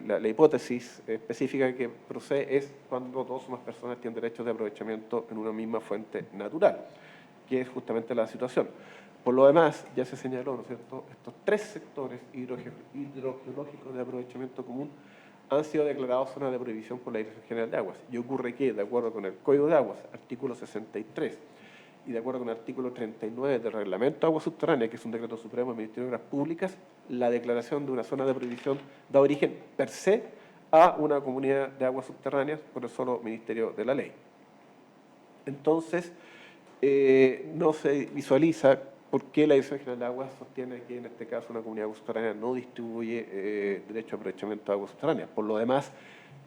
la hipótesis específica que procede es cuando dos o más personas tienen derechos de aprovechamiento en una misma fuente natural, que es justamente la situación. Por lo demás, ya se señaló, ¿no es cierto?, estos tres sectores hidrogeológicos de aprovechamiento común han sido declarados zonas de prohibición por la Dirección General de Aguas. Y ocurre que, de acuerdo con el Código de Aguas, artículo 63, y de acuerdo con el artículo 39 del Reglamento de Aguas Subterráneas, que es un decreto supremo del Ministerio de Obras Públicas, la declaración de una zona de prohibición da origen per se a una comunidad de aguas subterráneas por el solo Ministerio de la Ley. Entonces, no se visualiza por qué la Dirección General de Aguas sostiene que en este caso una comunidad de aguas subterráneas no distribuye derecho a aprovechamiento de aguas subterráneas. Por lo demás,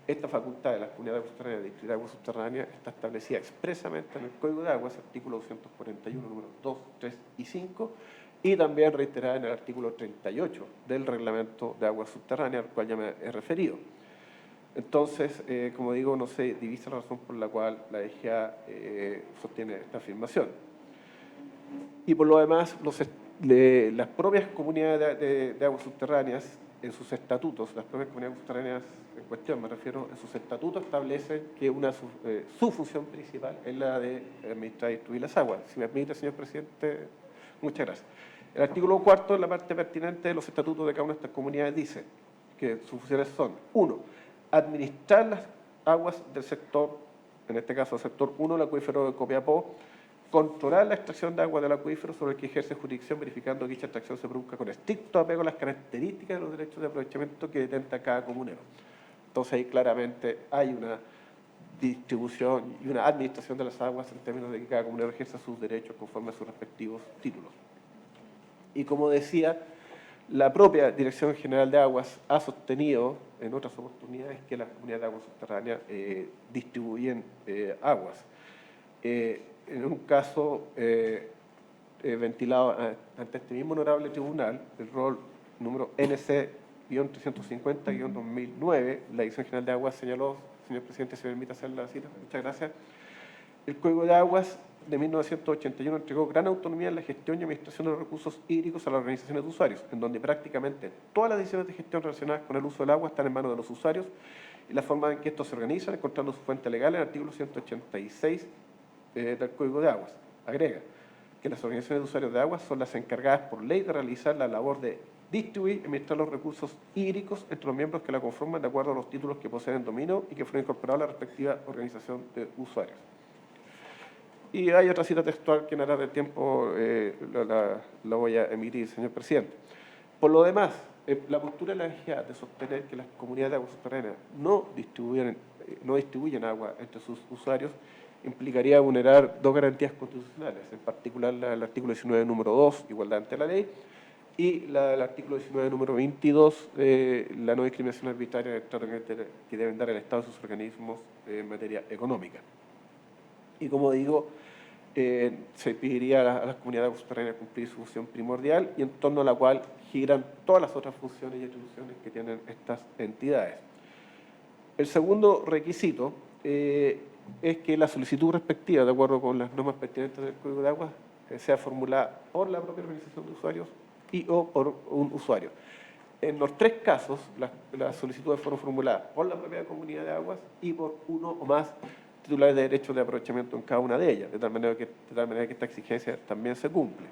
esta facultad de las comunidades de aguas subterráneas de distribuir aguas subterráneas está establecida expresamente en el Código de Aguas, artículo 241, números 2, 3 y 5, y también reiterada en el artículo 38 del Reglamento de Aguas Subterráneas, al cual ya me he referido. Entonces, como digo, no se divisa la razón por la cual la EGA sostiene esta afirmación. Y por lo demás, las propias comunidades de aguas subterráneas, en sus estatutos, las propias comunidades subterráneas en cuestión, me refiero, en sus estatutos establecen que su función principal es la de administrar y distribuir las aguas. Si me permite, señor presidente, muchas gracias. El artículo 4, en la parte pertinente de los estatutos de cada una de estas comunidades, dice que sus funciones son: 1. Administrar las aguas del sector, en este caso el sector 1, el acuífero de Copiapó; controlar la extracción de agua del acuífero sobre el que ejerce jurisdicción, verificando que dicha extracción se produzca con estricto apego a las características de los derechos de aprovechamiento que detenta cada comunero. Entonces ahí claramente hay una distribución y una administración de las aguas en términos de que cada comunero ejerza sus derechos conforme a sus respectivos títulos. Y como decía, la propia Dirección General de Aguas ha sostenido en otras oportunidades que las comunidades de aguas subterráneas distribuyen aguas. En un caso ventilado ante este mismo honorable tribunal, el rol número NC-350-2009, la Dirección General de Aguas señaló, señor presidente, si me permite hacer la cita, muchas gracias. El Código de Aguas de 1981 entregó gran autonomía en la gestión y administración de los recursos hídricos a las organizaciones de usuarios, en donde prácticamente todas las decisiones de gestión relacionadas con el uso del agua están en manos de los usuarios y la forma en que estos se organizan, encontrando su fuente legal en el artículo 186 del Código de Aguas. Agrega que las organizaciones de usuarios de aguas son las encargadas por ley de realizar la labor de distribuir y administrar los recursos hídricos entre los miembros que la conforman de acuerdo a los títulos que poseen en dominio y que fueron incorporados a la respectiva organización de usuarios. Y hay otra cita textual que en aras del tiempo la voy a emitir, señor presidente. Por lo demás, la postura de la EGA de sostener que las comunidades de aguas subterráneas no distribuyen agua entre sus usuarios implicaría vulnerar dos garantías constitucionales, en particular el artículo 19, número 2, igualdad ante la ley, y el artículo 19, número 22, la no discriminación arbitraria del trato que deben dar el Estado y sus organismos en materia económica. Y como digo, se pediría a las comunidades subterráneas cumplir su función primordial y en torno a la cual giran todas las otras funciones y atribuciones que tienen estas entidades. El segundo requisito es que la solicitud respectiva, de acuerdo con las normas pertinentes del Código de Aguas, sea formulada por la propia organización de usuarios y o por un usuario. En los tres casos, las solicitudes fueron formuladas por la propia comunidad de aguas y por uno o más titulares de derechos de aprovechamiento en cada una de ellas, de tal manera que esta exigencia también se cumple.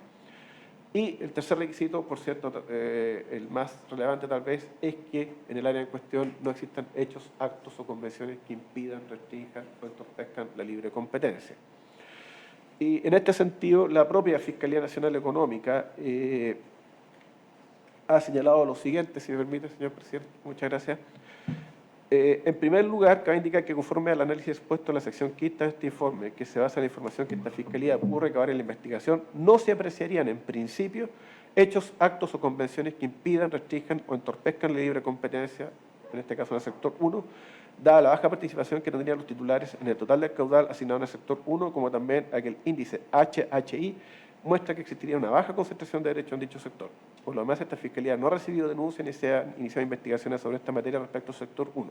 Y el tercer requisito, por cierto, el más relevante tal vez, es que en el área en cuestión no existan hechos, actos o convenciones que impidan, restrinjan o entorpezcan la libre competencia. Y en este sentido, la propia Fiscalía Nacional Económica ha señalado lo siguiente, si me permite, señor presidente, muchas gracias. En primer lugar, cabe indicar que conforme al análisis expuesto en la sección quinta de este informe, que se basa en la información que esta Fiscalía pudo recabar en la investigación, no se apreciarían en principio hechos, actos o convenciones que impidan, restrinjan o entorpezcan la libre competencia, en este caso en el sector 1, dada la baja participación que tendrían los titulares en el total del caudal asignado en el sector 1, como también aquel índice HHI muestra que existiría una baja concentración de derechos en dicho sector. Por lo demás, esta Fiscalía no ha recibido denuncias ni se han iniciado investigaciones sobre esta materia respecto al sector 1.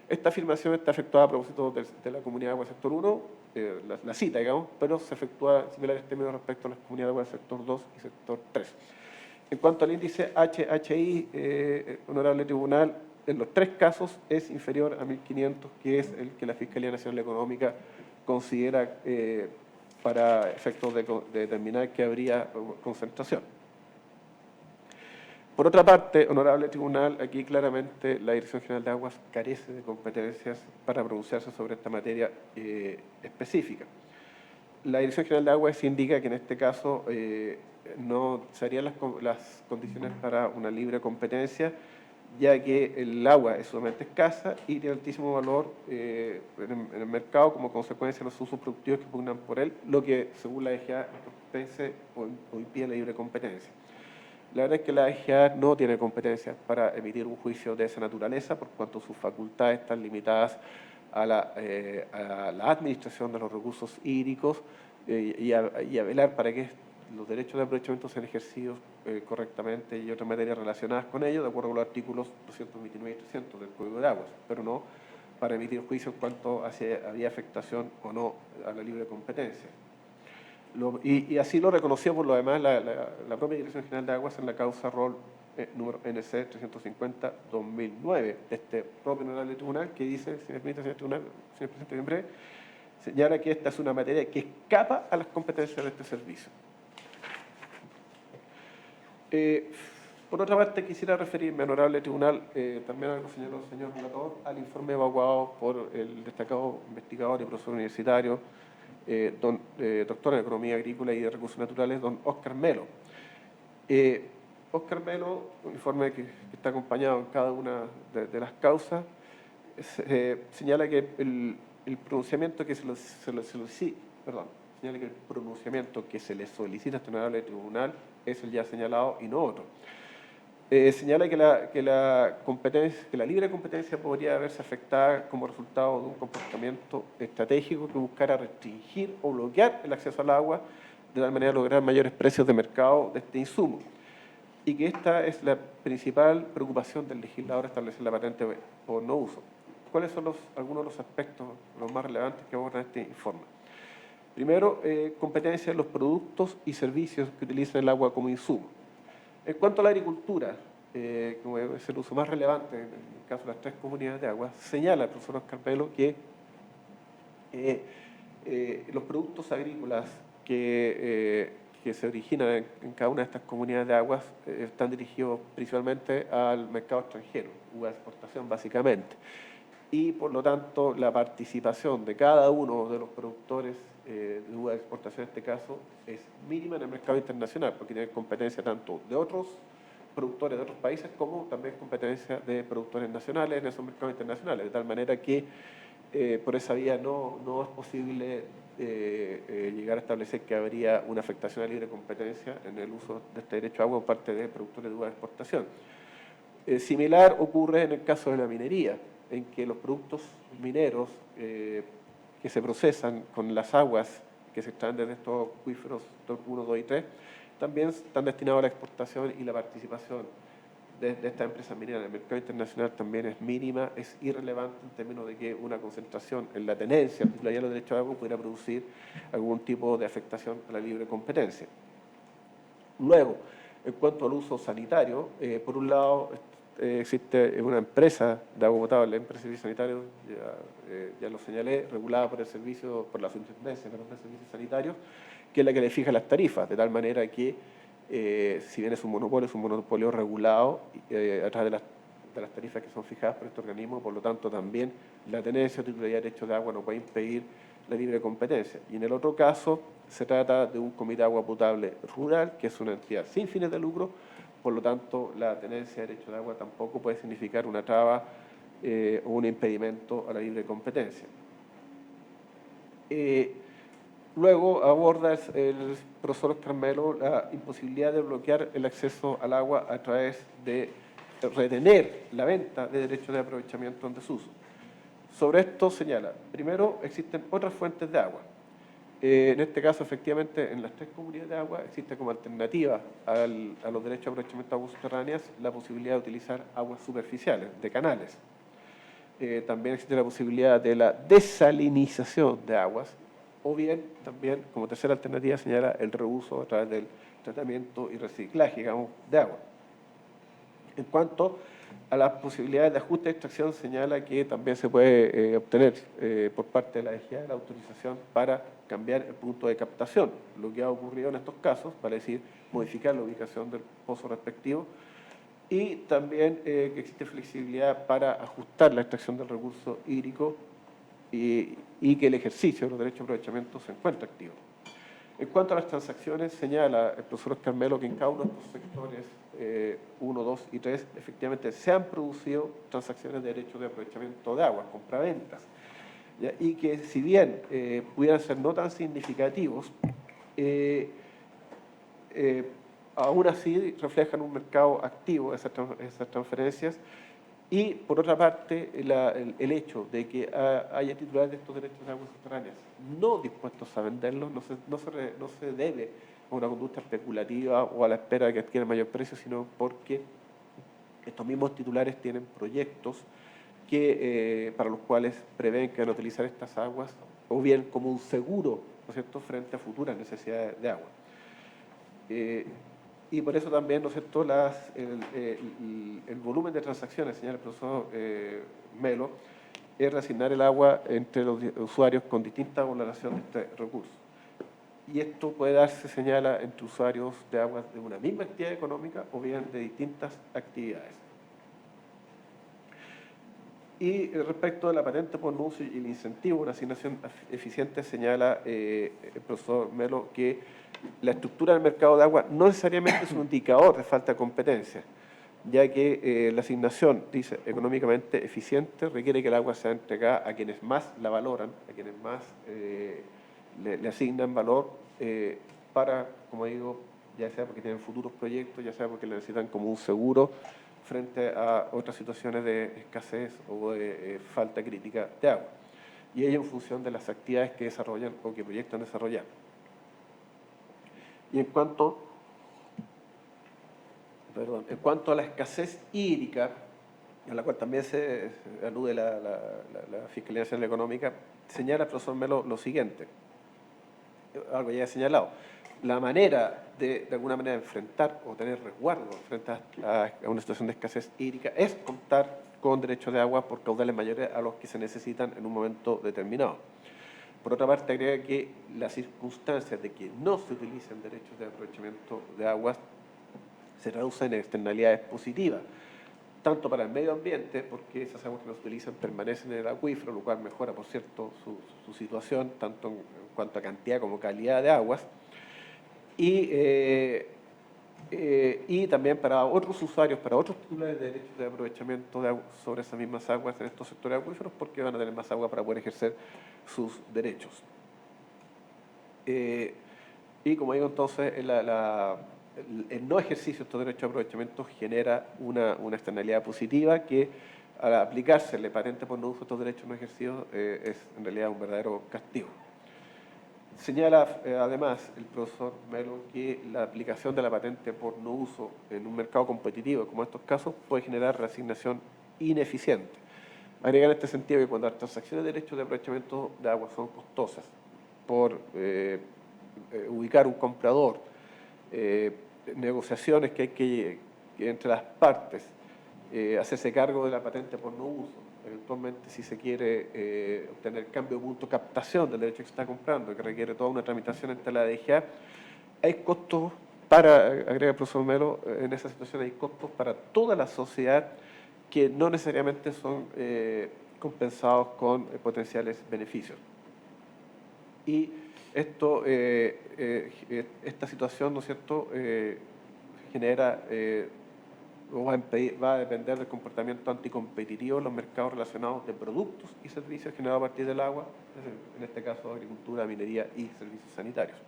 Esta afirmación está efectuada a propósito de la comunidad de agua del sector 1, la cita, digamos, pero se efectúa en similares términos respecto a las comunidades de agua del sector 2 y sector 3. En cuanto al índice HHI, honorable tribunal, en los 3 casos es inferior a 1.500, que es el que la Fiscalía Nacional Económica considera para efectos de determinar que habría concentración. Por otra parte, honorable tribunal, aquí claramente la Dirección General de Aguas carece de competencias para pronunciarse sobre esta materia específica. La Dirección General de Aguas indica que en este caso no se harían las condiciones para una libre competencia, ya que el agua es sumamente escasa y tiene altísimo valor en el mercado como consecuencia de los usos productivos que pugnan por él, lo que, según la EGA, entorpece o impide la libre competencia. La verdad es que la EGA no tiene competencias para emitir un juicio de esa naturaleza, por cuanto sus facultades están limitadas a la administración de los recursos hídricos y a velar para que los derechos de aprovechamiento sean ejercidos correctamente y otras materias relacionadas con ello, de acuerdo con los artículos 229 y 300 del Código de Aguas, pero no para emitir juicio en cuanto a si había afectación o no a la libre competencia. Y así lo reconoció por lo demás la propia Dirección General de Aguas en la causa ROL número NC 350-2009 de este propio honorable tribunal, que dice, si me permite, señor tribunal, señor presidente, en breve, señala que esta es una materia que escapa a las competencias de este servicio. Por otra parte, quisiera referirme, honorable tribunal, también a lo que señaló el señor relator, al informe evacuado por el destacado investigador y profesor universitario, doctor en Economía Agrícola y de Recursos Naturales, don Óscar Melo. Óscar Melo, un informe que está acompañado en cada una de las causas, señala que el pronunciamiento que se le solicita a este honorable tribunal es el ya señalado y no otro. Señala que la libre competencia podría verse afectada como resultado de un comportamiento estratégico que buscara restringir o bloquear el acceso al agua, de tal manera lograr mayores precios de mercado de este insumo. Y que esta es la principal preocupación del legislador, establecer la patente por no uso. ¿Cuáles son algunos de los aspectos los más relevantes que aborda este informe? Primero, competencia en los productos y servicios que utilizan el agua como insumo. En cuanto a la agricultura, como es el uso más relevante en el caso de las 3 comunidades de agua, señala el profesor Óscar Melo que los productos agrícolas que se originan en cada una de estas comunidades de aguas están dirigidos principalmente al mercado extranjero, o a exportación básicamente. Y por lo tanto la participación de cada uno de los productores de uva de exportación en este caso es mínima en el mercado internacional, porque tiene competencia tanto de otros productores de otros países como también competencia de productores nacionales en esos mercados internacionales, de tal manera que por esa vía no es posible llegar a establecer que habría una afectación a libre competencia en el uso de este derecho a agua por parte de productores de uva de exportación. Similar ocurre en el caso de la minería, en que los productos mineros que se procesan con las aguas que se extraen desde estos acuíferos 1, 2 y 3, también están destinados a la exportación y la participación de estas empresas mineras en el mercado internacional también es mínima, es irrelevante en términos de que una concentración en la tenencia, en de los derechos de agua, pudiera producir algún tipo de afectación a la libre competencia. Luego, en cuanto al uso sanitario, por un lado, existe una empresa de agua potable, empresa de servicios sanitarios, ya lo señalé, regulada por la Superintendencia de Servicios Sanitarios, que es la que le fija las tarifas, de tal manera que, si bien es un monopolio regulado a través de las tarifas que son fijadas por este organismo, por lo tanto también la tenencia o titularidad de derechos de agua no puede impedir la libre competencia. Y en el otro caso, se trata de un comité de agua potable rural, que es una entidad sin fines de lucro. Por lo tanto, la tenencia de derecho de agua tampoco puede significar una traba o un impedimento a la libre competencia. Luego aborda el profesor Óscar Melo la imposibilidad de bloquear el acceso al agua a través de retener la venta de derechos de aprovechamiento en desuso. Sobre esto señala, primero, existen otras fuentes de agua. En este caso, efectivamente, en las 3 comunidades de agua existe como alternativa a los derechos de aprovechamiento de aguas subterráneas la posibilidad de utilizar aguas superficiales, de canales. También existe la posibilidad de la desalinización de aguas, o bien, también, como tercera alternativa, señala el reuso a través del tratamiento y reciclaje, digamos, de agua. En cuanto a las posibilidades de ajuste de extracción, señala que también se puede obtener por parte de la DGA la autorización para cambiar el punto de captación, lo que ha ocurrido en estos casos, para decir, modificar la ubicación del pozo respectivo, y también que existe flexibilidad para ajustar la extracción del recurso hídrico y que el ejercicio de los derechos de aprovechamiento se encuentra activo. En cuanto a las transacciones, señala el profesor Oscar Melo que en cada uno de estos sectores 1, 2 y 3, efectivamente se han producido transacciones de derechos de aprovechamiento de agua, compraventas, y que si bien pudieran ser no tan significativos, aún así reflejan un mercado activo esas transferencias. Y, por otra parte, el hecho de que haya titulares de estos derechos de aguas subterráneas no dispuestos a venderlos no se debe a una conducta especulativa o a la espera de que adquieran mayor precio, sino porque estos mismos titulares tienen proyectos para los cuales prevén que van a utilizar estas aguas o bien como un seguro, ¿no es cierto?, frente a futuras necesidades de agua. Y por eso también, ¿no es cierto?, el volumen de transacciones, señala el profesor Melo, es reasignar el agua entre los usuarios con distinta valoración de este recurso. Y esto puede darse, señala, entre usuarios de aguas de una misma actividad económica o bien de distintas actividades. Y respecto de la patente por no uso y el incentivo, una asignación eficiente, señala el profesor Melo que la estructura del mercado de agua no necesariamente es un indicador de falta de competencia, ya que la asignación, dice, económicamente eficiente, requiere que el agua sea entregada a quienes más la valoran, a quienes más le asignan valor para, como digo, ya sea porque tienen futuros proyectos, ya sea porque le necesitan como un seguro frente a otras situaciones de escasez o de falta crítica de agua. Y ello en función de las actividades que desarrollan o que proyectan desarrollar. Y en cuanto a la escasez hídrica, a la cual también se alude la Fiscalía Nacional Económica, señala el profesor Melo lo siguiente, algo ya he señalado: la manera de alguna manera enfrentar o tener resguardo frente a una situación de escasez hídrica es contar con derechos de agua por caudales mayores a los que se necesitan en un momento determinado. Por otra parte, agrega que las circunstancias de que no se utilicen derechos de aprovechamiento de aguas se traducen en externalidades positivas, tanto para el medio ambiente, porque esas aguas que no se utilizan permanecen en el acuífero, lo cual mejora, por cierto, su situación, tanto en cuanto a cantidad como calidad de aguas, y también para otros usuarios, para otros titulares de derechos de aprovechamiento de agua sobre esas mismas aguas en estos sectores acuíferos, porque van a tener más agua para poder ejercer sus derechos. Y como digo, entonces, el no ejercicio de estos derechos de aprovechamiento genera una externalidad positiva que, al aplicársele patente por no uso de estos derechos no ejercidos, es en realidad un verdadero castigo. Señala además el profesor Melo que la aplicación de la patente por no uso en un mercado competitivo como estos casos puede generar reasignación ineficiente. Agrega en este sentido que cuando las transacciones de derechos de aprovechamiento de agua son costosas por ubicar un comprador, negociaciones que hay que entre las partes, hacerse cargo de la patente por no uso, eventualmente si se quiere obtener cambio de punto de captación del derecho que se está comprando, que requiere toda una tramitación ante la DGA, hay costos agrega el profesor Melo, en esa situación hay costos para toda la sociedad que no necesariamente son compensados con potenciales beneficios. Y esta situación, ¿no es cierto?, genera o va a depender del comportamiento anticompetitivo en los mercados relacionados de productos y servicios generados a partir del agua, en este caso agricultura, minería y servicios sanitarios.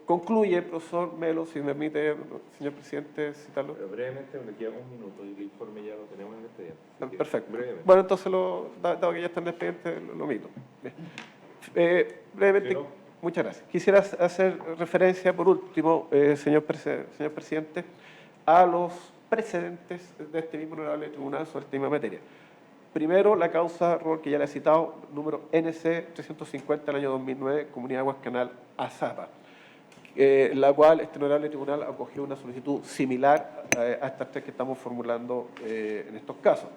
Concluye el profesor Melo, si me permite, señor presidente, citarlo. Pero brevemente, me queda un minuto y el informe ya lo tenemos en el expediente. Perfecto. Brevemente. Bueno, entonces, dado que ya está en el expediente, lo omito. Brevemente, muchas gracias. Quisiera hacer referencia, por último, señor presidente, a los precedentes de este mismo honorable tribunal sobre esta misma materia. Primero, la causa, rol que ya le he citado, número NC 350 del año 2009, Comunidad de Aguas Canal Azapa, la cual este honorable tribunal acogió una solicitud similar a estas tres que estamos formulando en estos casos.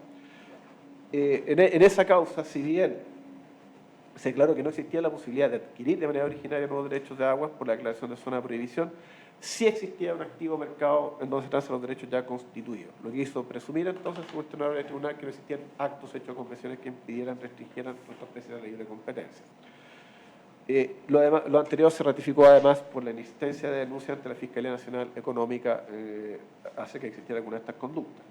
En esa causa, si bien se declaró que no existía la posibilidad de adquirir de manera originaria nuevos derechos de aguas por la declaración de zona de prohibición, sí existía un activo mercado en donde se transan los derechos ya constituidos, lo que hizo presumir entonces, según este honorable tribunal, que no existían actos hechos o convenciones que impidieran, restringieran nuestra especie de la libre competencia. Lo anterior se ratificó además por la insistencia de denuncia ante la Fiscalía Nacional Económica hace que existiera alguna de estas conductas.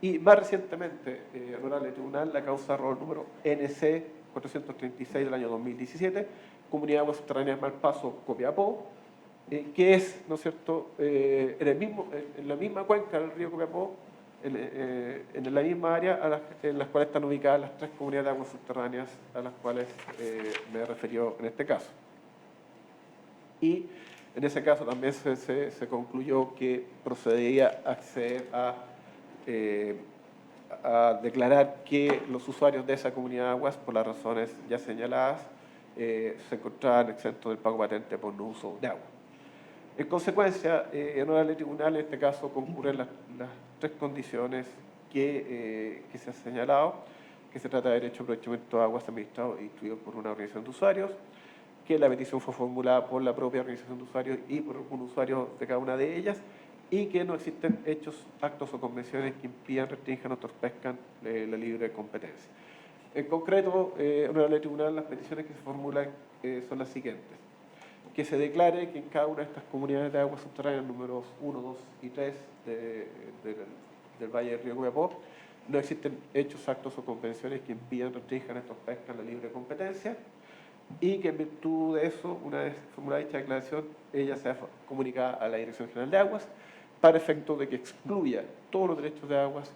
Y más recientemente, honorable tribunal, la causa rol número NC 436 del año 2017, Comunidad de Aguas Subterráneas Malpaso, Copiapó, que es, ¿no es cierto?, en la misma cuenca del río Copiapó, en la misma área en las cuales están ubicadas las tres comunidades de aguas subterráneas a las cuales me refirió en este caso. Y en ese caso también se concluyó que procedía a acceder a declarar que los usuarios de esa comunidad de aguas, por las razones ya señaladas, se encontraban exentos del pago patente por no uso de agua. En consecuencia, el honorable tribunal en este caso concurren las tres condiciones que se han señalado, que se trata de derecho de aprovechamiento de aguas administrado e instruido por una organización de usuarios, que la petición fue formulada por la propia organización de usuarios y por un usuario de cada una de ellas, y que no existen hechos, actos o convenciones que impidan, restrinjan o torpezcan la libre competencia. En concreto, honorable tribunal, las peticiones que se formulan son las siguientes. Que se declare que en cada una de estas comunidades de aguas subterráneas, números 1, 2 y 3 del Valle del Río Copiapó, no existen hechos, actos o convenciones que impidan, restrinjan o torpezcan la libre competencia, y que en virtud de eso, una vez formulada dicha declaración, ella sea comunicada a la Dirección General de Aguas, para efecto de que excluya todos los derechos de aguas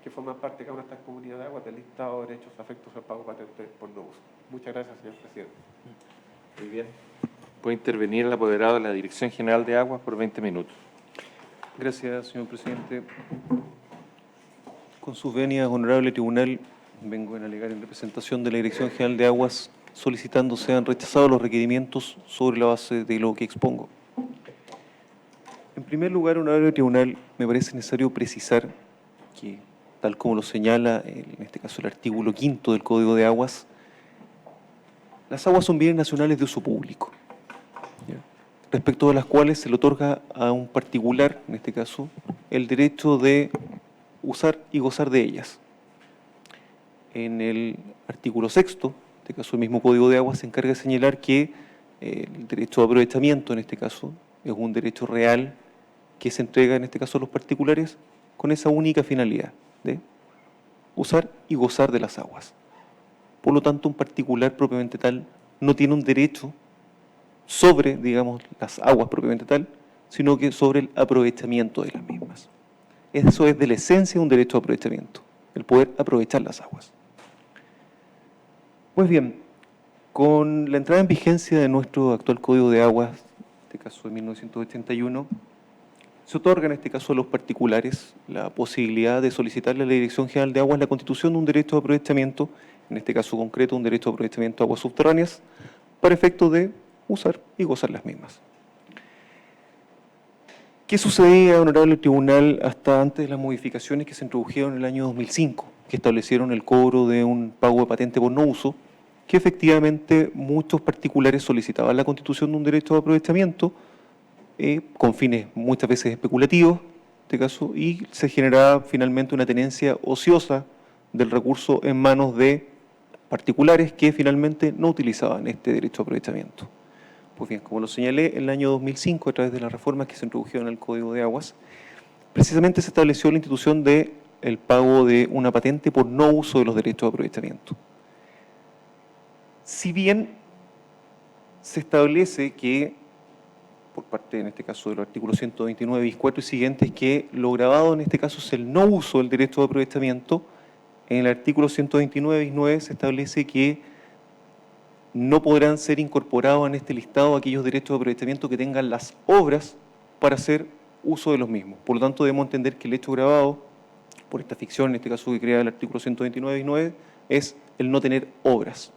que forman parte de cada una de estas comunidades de aguas del listado de derechos afectos al pago patente por no uso. Muchas gracias, señor presidente. Muy bien. Puede intervenir el apoderado de la Dirección General de Aguas por 20 minutos. Gracias, señor presidente. Con sus venias, honorable tribunal, vengo a alegar en representación de la Dirección General de Aguas, solicitando sean rechazados los requerimientos sobre la base de lo que expongo. En primer lugar, honorable tribunal, me parece necesario precisar que, tal como lo señala, en este caso, el artículo 5 del Código de Aguas, las aguas son bienes nacionales de uso público, ¿ya?, respecto de las cuales se le otorga a un particular, en este caso, el derecho de usar y gozar de ellas. En el artículo 6, en este caso el mismo Código de Aguas, se encarga de señalar que el derecho de aprovechamiento, en este caso, es un derecho real que se entrega, en este caso, a los particulares con esa única finalidad de usar y gozar de las aguas. Por lo tanto, un particular propiamente tal no tiene un derecho sobre, digamos, las aguas propiamente tal, sino que sobre el aprovechamiento de las mismas. Eso es de la esencia de un derecho de aprovechamiento, el poder aprovechar las aguas. Pues bien, con la entrada en vigencia de nuestro actual Código de Aguas, en este caso de 1981, se otorga en este caso a los particulares la posibilidad de solicitarle a la Dirección General de Aguas la constitución de un derecho de aprovechamiento, en este caso concreto un derecho de aprovechamiento de aguas subterráneas, para efecto de usar y gozar las mismas. ¿Qué sucedía, honorable tribunal, hasta antes de las modificaciones que se introdujeron en el año 2005, que establecieron el cobro de un pago de patente por no uso, que efectivamente muchos particulares solicitaban la constitución de un derecho de aprovechamiento con fines muchas veces especulativos, en este caso, y se generaba finalmente una tenencia ociosa del recurso en manos de particulares que finalmente no utilizaban este derecho de aprovechamiento. Pues bien, como lo señalé, en el año 2005, a través de las reformas que se introdujeron en el Código de Aguas, precisamente se estableció la institución del pago de una patente por no uso de los derechos de aprovechamiento. Si bien se establece que, por parte, en este caso, del artículo 129 bis 4 y siguientes, que lo grabado en este caso es el no uso del derecho de aprovechamiento, en el artículo 129 bis 9 se establece que no podrán ser incorporados en este listado aquellos derechos de aprovechamiento que tengan las obras para hacer uso de los mismos. Por lo tanto, debemos entender que el hecho agravado, por esta ficción, en este caso que crea el artículo 129.9, es el no tener obras.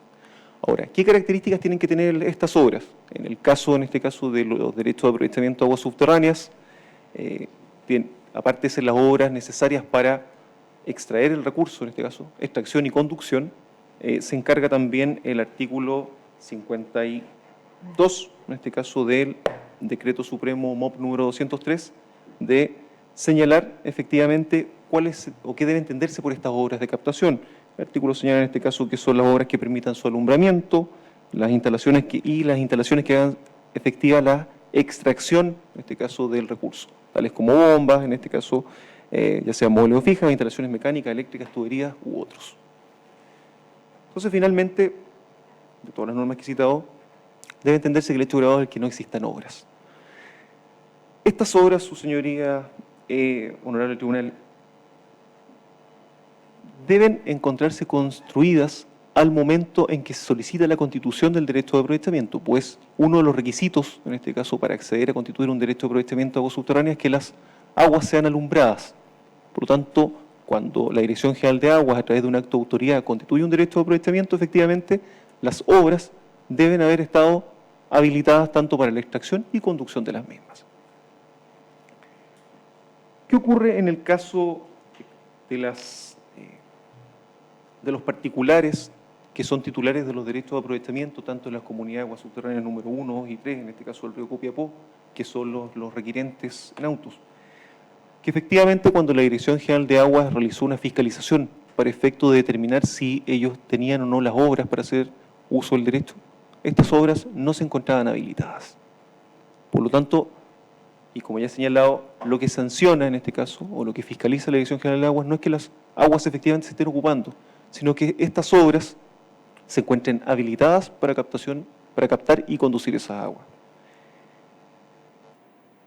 Ahora, ¿qué características tienen que tener estas obras? En este caso de los derechos de aprovechamiento de aguas subterráneas, bien, aparte de ser las obras necesarias para extraer el recurso, en este caso, extracción y conducción, se encarga también el artículo 52, en este caso del Decreto Supremo MOP número 203, de señalar efectivamente cuáles o qué debe entenderse por estas obras de captación. El artículo señala en este caso que son las obras que permitan su alumbramiento, las instalaciones que hagan efectiva la extracción, en este caso, del recurso, tales como bombas, en este caso, ya sean móviles o fijas, instalaciones mecánicas, eléctricas, tuberías u otros. Entonces, finalmente, de todas las normas que he citado, debe entenderse que el hecho agravado es el que no existan obras. Estas obras, su señoría, honorable tribunal, deben encontrarse construidas al momento en que se solicita la constitución del derecho de aprovechamiento, pues uno de los requisitos, en este caso, para acceder a constituir un derecho de aprovechamiento de aguas subterráneas es que las aguas sean alumbradas. Por lo tanto, cuando la Dirección General de Aguas, a través de un acto de autoridad, constituye un derecho de aprovechamiento, efectivamente, las obras deben haber estado habilitadas tanto para la extracción y conducción de las mismas. ¿Qué ocurre en el caso de los particulares que son titulares de los derechos de aprovechamiento, tanto en las comunidades de aguas subterráneas número 1, 2 y 3, en este caso el río Copiapó, que son los requirentes en autos? Que efectivamente, cuando la Dirección General de Aguas realizó una fiscalización para efecto de determinar si ellos tenían o no las obras para hacer uso del derecho, estas obras no se encontraban habilitadas. Por lo tanto, y como ya he señalado, lo que sanciona en este caso, o lo que fiscaliza la Dirección General de Aguas, no es que las aguas efectivamente se estén ocupando, sino que estas obras se encuentren habilitadas para captar y conducir esas aguas.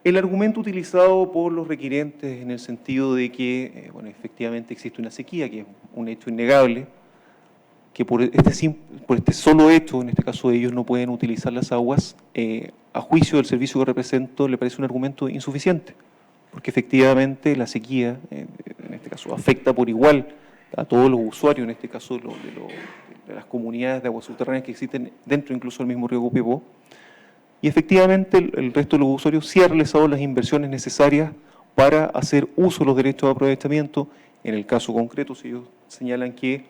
El argumento utilizado por los requirentes en el sentido de que, efectivamente existe una sequía, que es un hecho innegable, que por este solo hecho, en este caso ellos no pueden utilizar las aguas, a juicio del servicio que represento, le parece un argumento insuficiente, porque efectivamente la sequía, en este caso, afecta por igual a todos los usuarios, en este caso de las comunidades de aguas subterráneas que existen dentro incluso del mismo río Copiapó, y efectivamente el resto de los usuarios sí ha realizado las inversiones necesarias para hacer uso de los derechos de aprovechamiento. En el caso concreto, si ellos señalan que, en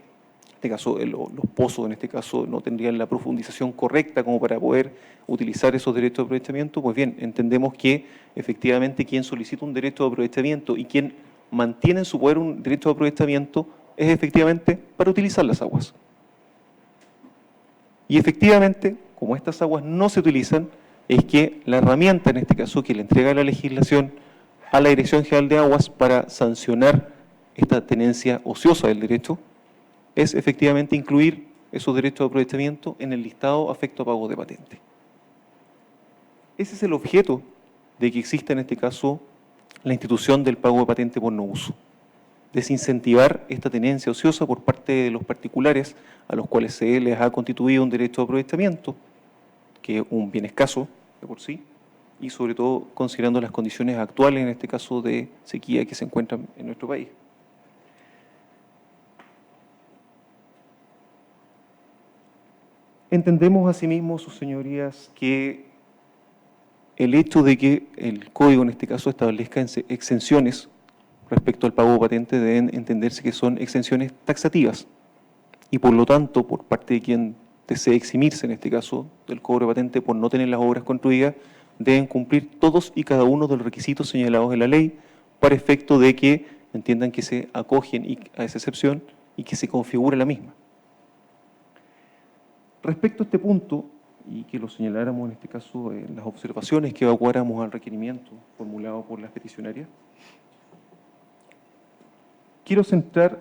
este caso, los pozos, en este caso, no tendrían la profundización correcta como para poder utilizar esos derechos de aprovechamiento, pues bien, entendemos que efectivamente quien solicita un derecho de aprovechamiento y quien mantiene en su poder un derecho de aprovechamiento es efectivamente para utilizar las aguas. Y efectivamente, como estas aguas no se utilizan, es que la herramienta, en este caso, que le entrega la legislación a la Dirección General de Aguas para sancionar esta tenencia ociosa del derecho, es efectivamente incluir esos derechos de aprovechamiento en el listado afecto a pago de patente. Ese es el objeto de que exista en este caso la institución del pago de patente por no uso. Desincentivar esta tenencia ociosa por parte de los particulares a los cuales se les ha constituido un derecho de aprovechamiento, que es un bien escaso de por sí, y sobre todo considerando las condiciones actuales, en este caso de sequía que se encuentran en nuestro país. Entendemos asimismo, sus señorías, que el hecho de que el Código, en este caso, establezca exenciones respecto al pago de patente deben entenderse que son exenciones taxativas y, por lo tanto, por parte de quien desee eximirse, en este caso, del cobro de patente por no tener las obras construidas, deben cumplir todos y cada uno de los requisitos señalados en la ley para efecto de que entiendan que se acogen a esa excepción y que se configure la misma. Respecto a este punto, y que lo señaláramos en este caso en las observaciones que evacuáramos al requerimiento formulado por las peticionarias, quiero centrar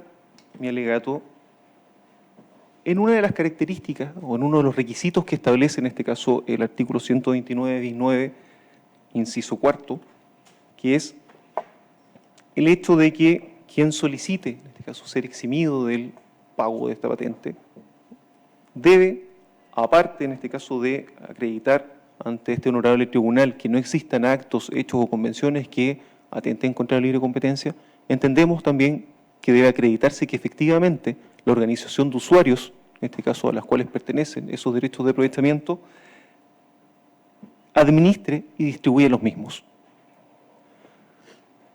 mi alegato en una de las características o en uno de los requisitos que establece en este caso el artículo 129.9, inciso cuarto, que es el hecho de que quien solicite, en este caso, ser eximido del pago de esta patente, debe aparte en este caso de acreditar ante este honorable tribunal que no existan actos, hechos o convenciones que atenten contra la libre competencia, entendemos también que debe acreditarse que efectivamente la organización de usuarios, en este caso a las cuales pertenecen esos derechos de aprovechamiento, administre y distribuye los mismos.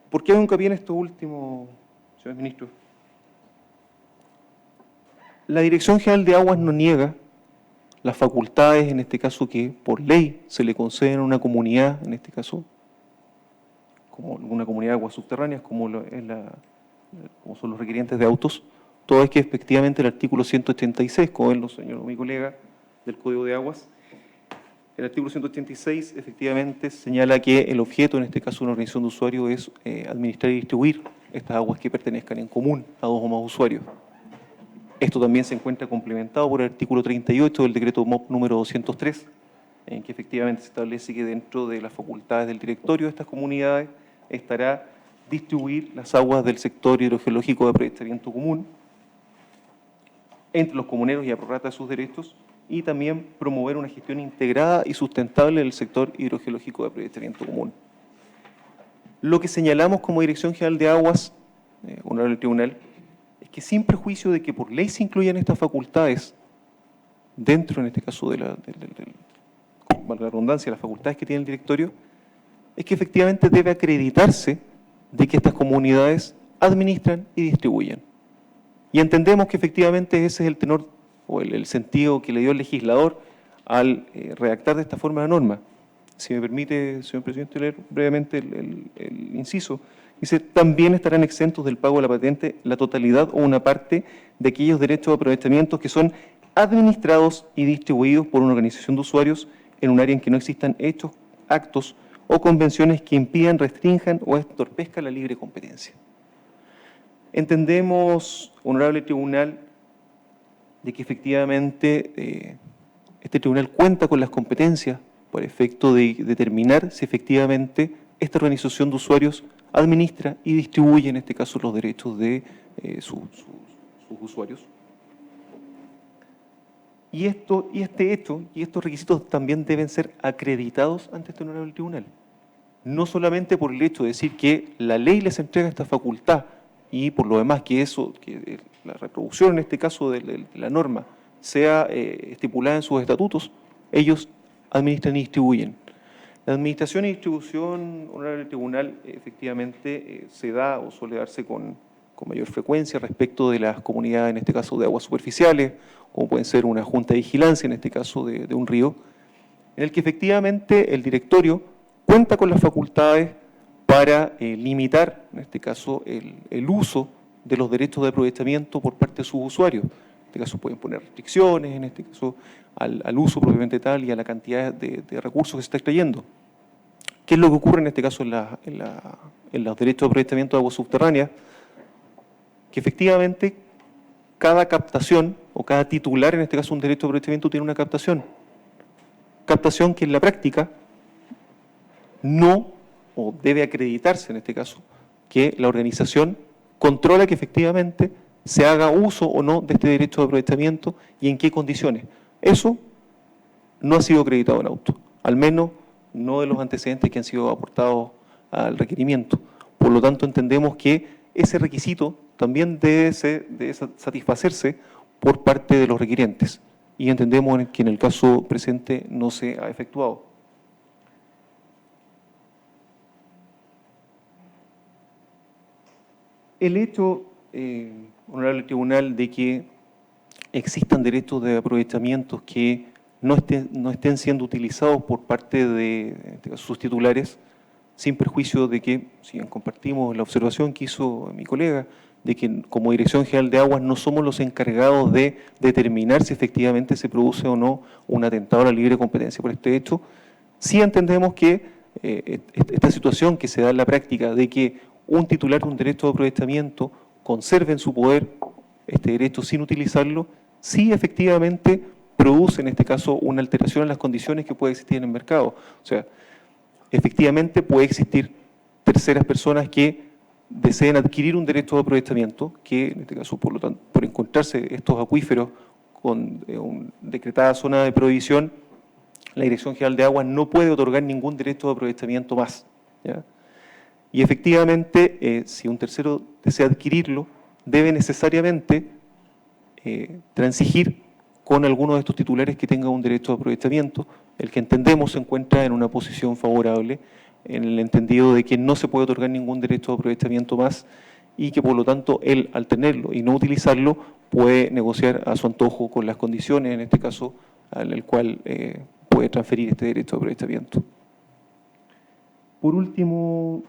¿Por qué hago hincapié en esto último, señor ministro? La Dirección General de Aguas no niega las facultades, en este caso, que por ley se le conceden a una comunidad, en este caso, como una comunidad de aguas subterráneas, como son los requirientes de autos, todo es que efectivamente el artículo 186, como lo señaló mi colega del Código de Aguas, el artículo 186 efectivamente señala que el objeto, en este caso de una organización de usuarios, es administrar y distribuir estas aguas que pertenezcan en común a dos o más usuarios. Esto también se encuentra complementado por el artículo 38 del decreto MOP número 203, en que efectivamente se establece que dentro de las facultades del directorio de estas comunidades estará distribuir las aguas del sector hidrogeológico de aprovechamiento común entre los comuneros y a prorrata de sus derechos, y también promover una gestión integrada y sustentable del sector hidrogeológico de aprovechamiento común. Lo que señalamos como Dirección General de Aguas, honorable tribunal, es que sin perjuicio de que por ley se incluyan estas facultades dentro, en este caso, valga la redundancia, las facultades que tiene el directorio, es que efectivamente debe acreditarse de que estas comunidades administran y distribuyen. Y entendemos que efectivamente ese es el tenor o el sentido que le dio el legislador al redactar de esta forma la norma. Si me permite, señor presidente, leer brevemente el inciso. Dice, también estarán exentos del pago de la patente la totalidad o una parte de aquellos derechos de aprovechamiento que son administrados y distribuidos por una organización de usuarios en un área en que no existan hechos, actos o convenciones que impidan, restrinjan o entorpezcan la libre competencia. Entendemos, honorable tribunal, de que efectivamente este tribunal cuenta con las competencias por efecto de determinar si efectivamente esta organización de usuarios administra y distribuye, en este caso, los derechos de sus usuarios. Y este hecho y estos requisitos también deben ser acreditados ante este honorable tribunal. No solamente por el hecho de decir que la ley les entrega esta facultad y por lo demás que la reproducción, en este caso, de la norma sea estipulada en sus estatutos, ellos administran y distribuyen. La administración y distribución, honorable tribunal, efectivamente se da o suele darse con mayor frecuencia respecto de las comunidades, en este caso de aguas superficiales, como pueden ser una junta de vigilancia, en este caso de un río, en el que efectivamente el directorio cuenta con las facultades para limitar, en este caso, el uso de los derechos de aprovechamiento por parte de sus usuarios. En este caso pueden poner restricciones, en este caso al uso propiamente tal y a la cantidad de recursos que se está extrayendo. ¿Qué es lo que ocurre en este caso en los derechos de aprovechamiento de aguas subterráneas? Que efectivamente cada captación o cada titular, en este caso un derecho de aprovechamiento, tiene una captación. Captación que en la práctica no, o debe acreditarse en este caso, que la organización controla que efectivamente se haga uso o no de este derecho de aprovechamiento y en qué condiciones. Eso no ha sido acreditado en auto, al menos no de los antecedentes que han sido aportados al requerimiento. Por lo tanto, entendemos que ese requisito también debe satisfacerse por parte de los requirientes y entendemos que en el caso presente no se ha efectuado. El hecho, honorable tribunal, de que existan derechos de aprovechamiento que no estén siendo utilizados por parte de sus titulares, sin perjuicio de que, si bien compartimos la observación que hizo mi colega, de que como Dirección General de Aguas no somos los encargados de determinar si efectivamente se produce o no un atentado a la libre competencia por este hecho, sí entendemos que esta situación que se da en la práctica de que un titular de un derecho de aprovechamiento conserve en su poder este derecho sin utilizarlo, sí efectivamente produce en este caso una alteración en las condiciones que puede existir en el mercado. O sea, efectivamente puede existir terceras personas que deseen adquirir un derecho de aprovechamiento, que en este caso, por lo tanto, por encontrarse estos acuíferos con decretada zona de prohibición, la Dirección General de Aguas no puede otorgar ningún derecho de aprovechamiento más, ¿ya? Y efectivamente, si un tercero desea adquirirlo, debe necesariamente transigir con alguno de estos titulares que tenga un derecho de aprovechamiento, el que entendemos se encuentra en una posición favorable, en el entendido de que no se puede otorgar ningún derecho de aprovechamiento más y que por lo tanto él, al tenerlo y no utilizarlo, puede negociar a su antojo con las condiciones, en este caso, al cual puede transferir este derecho de aprovechamiento. Por último,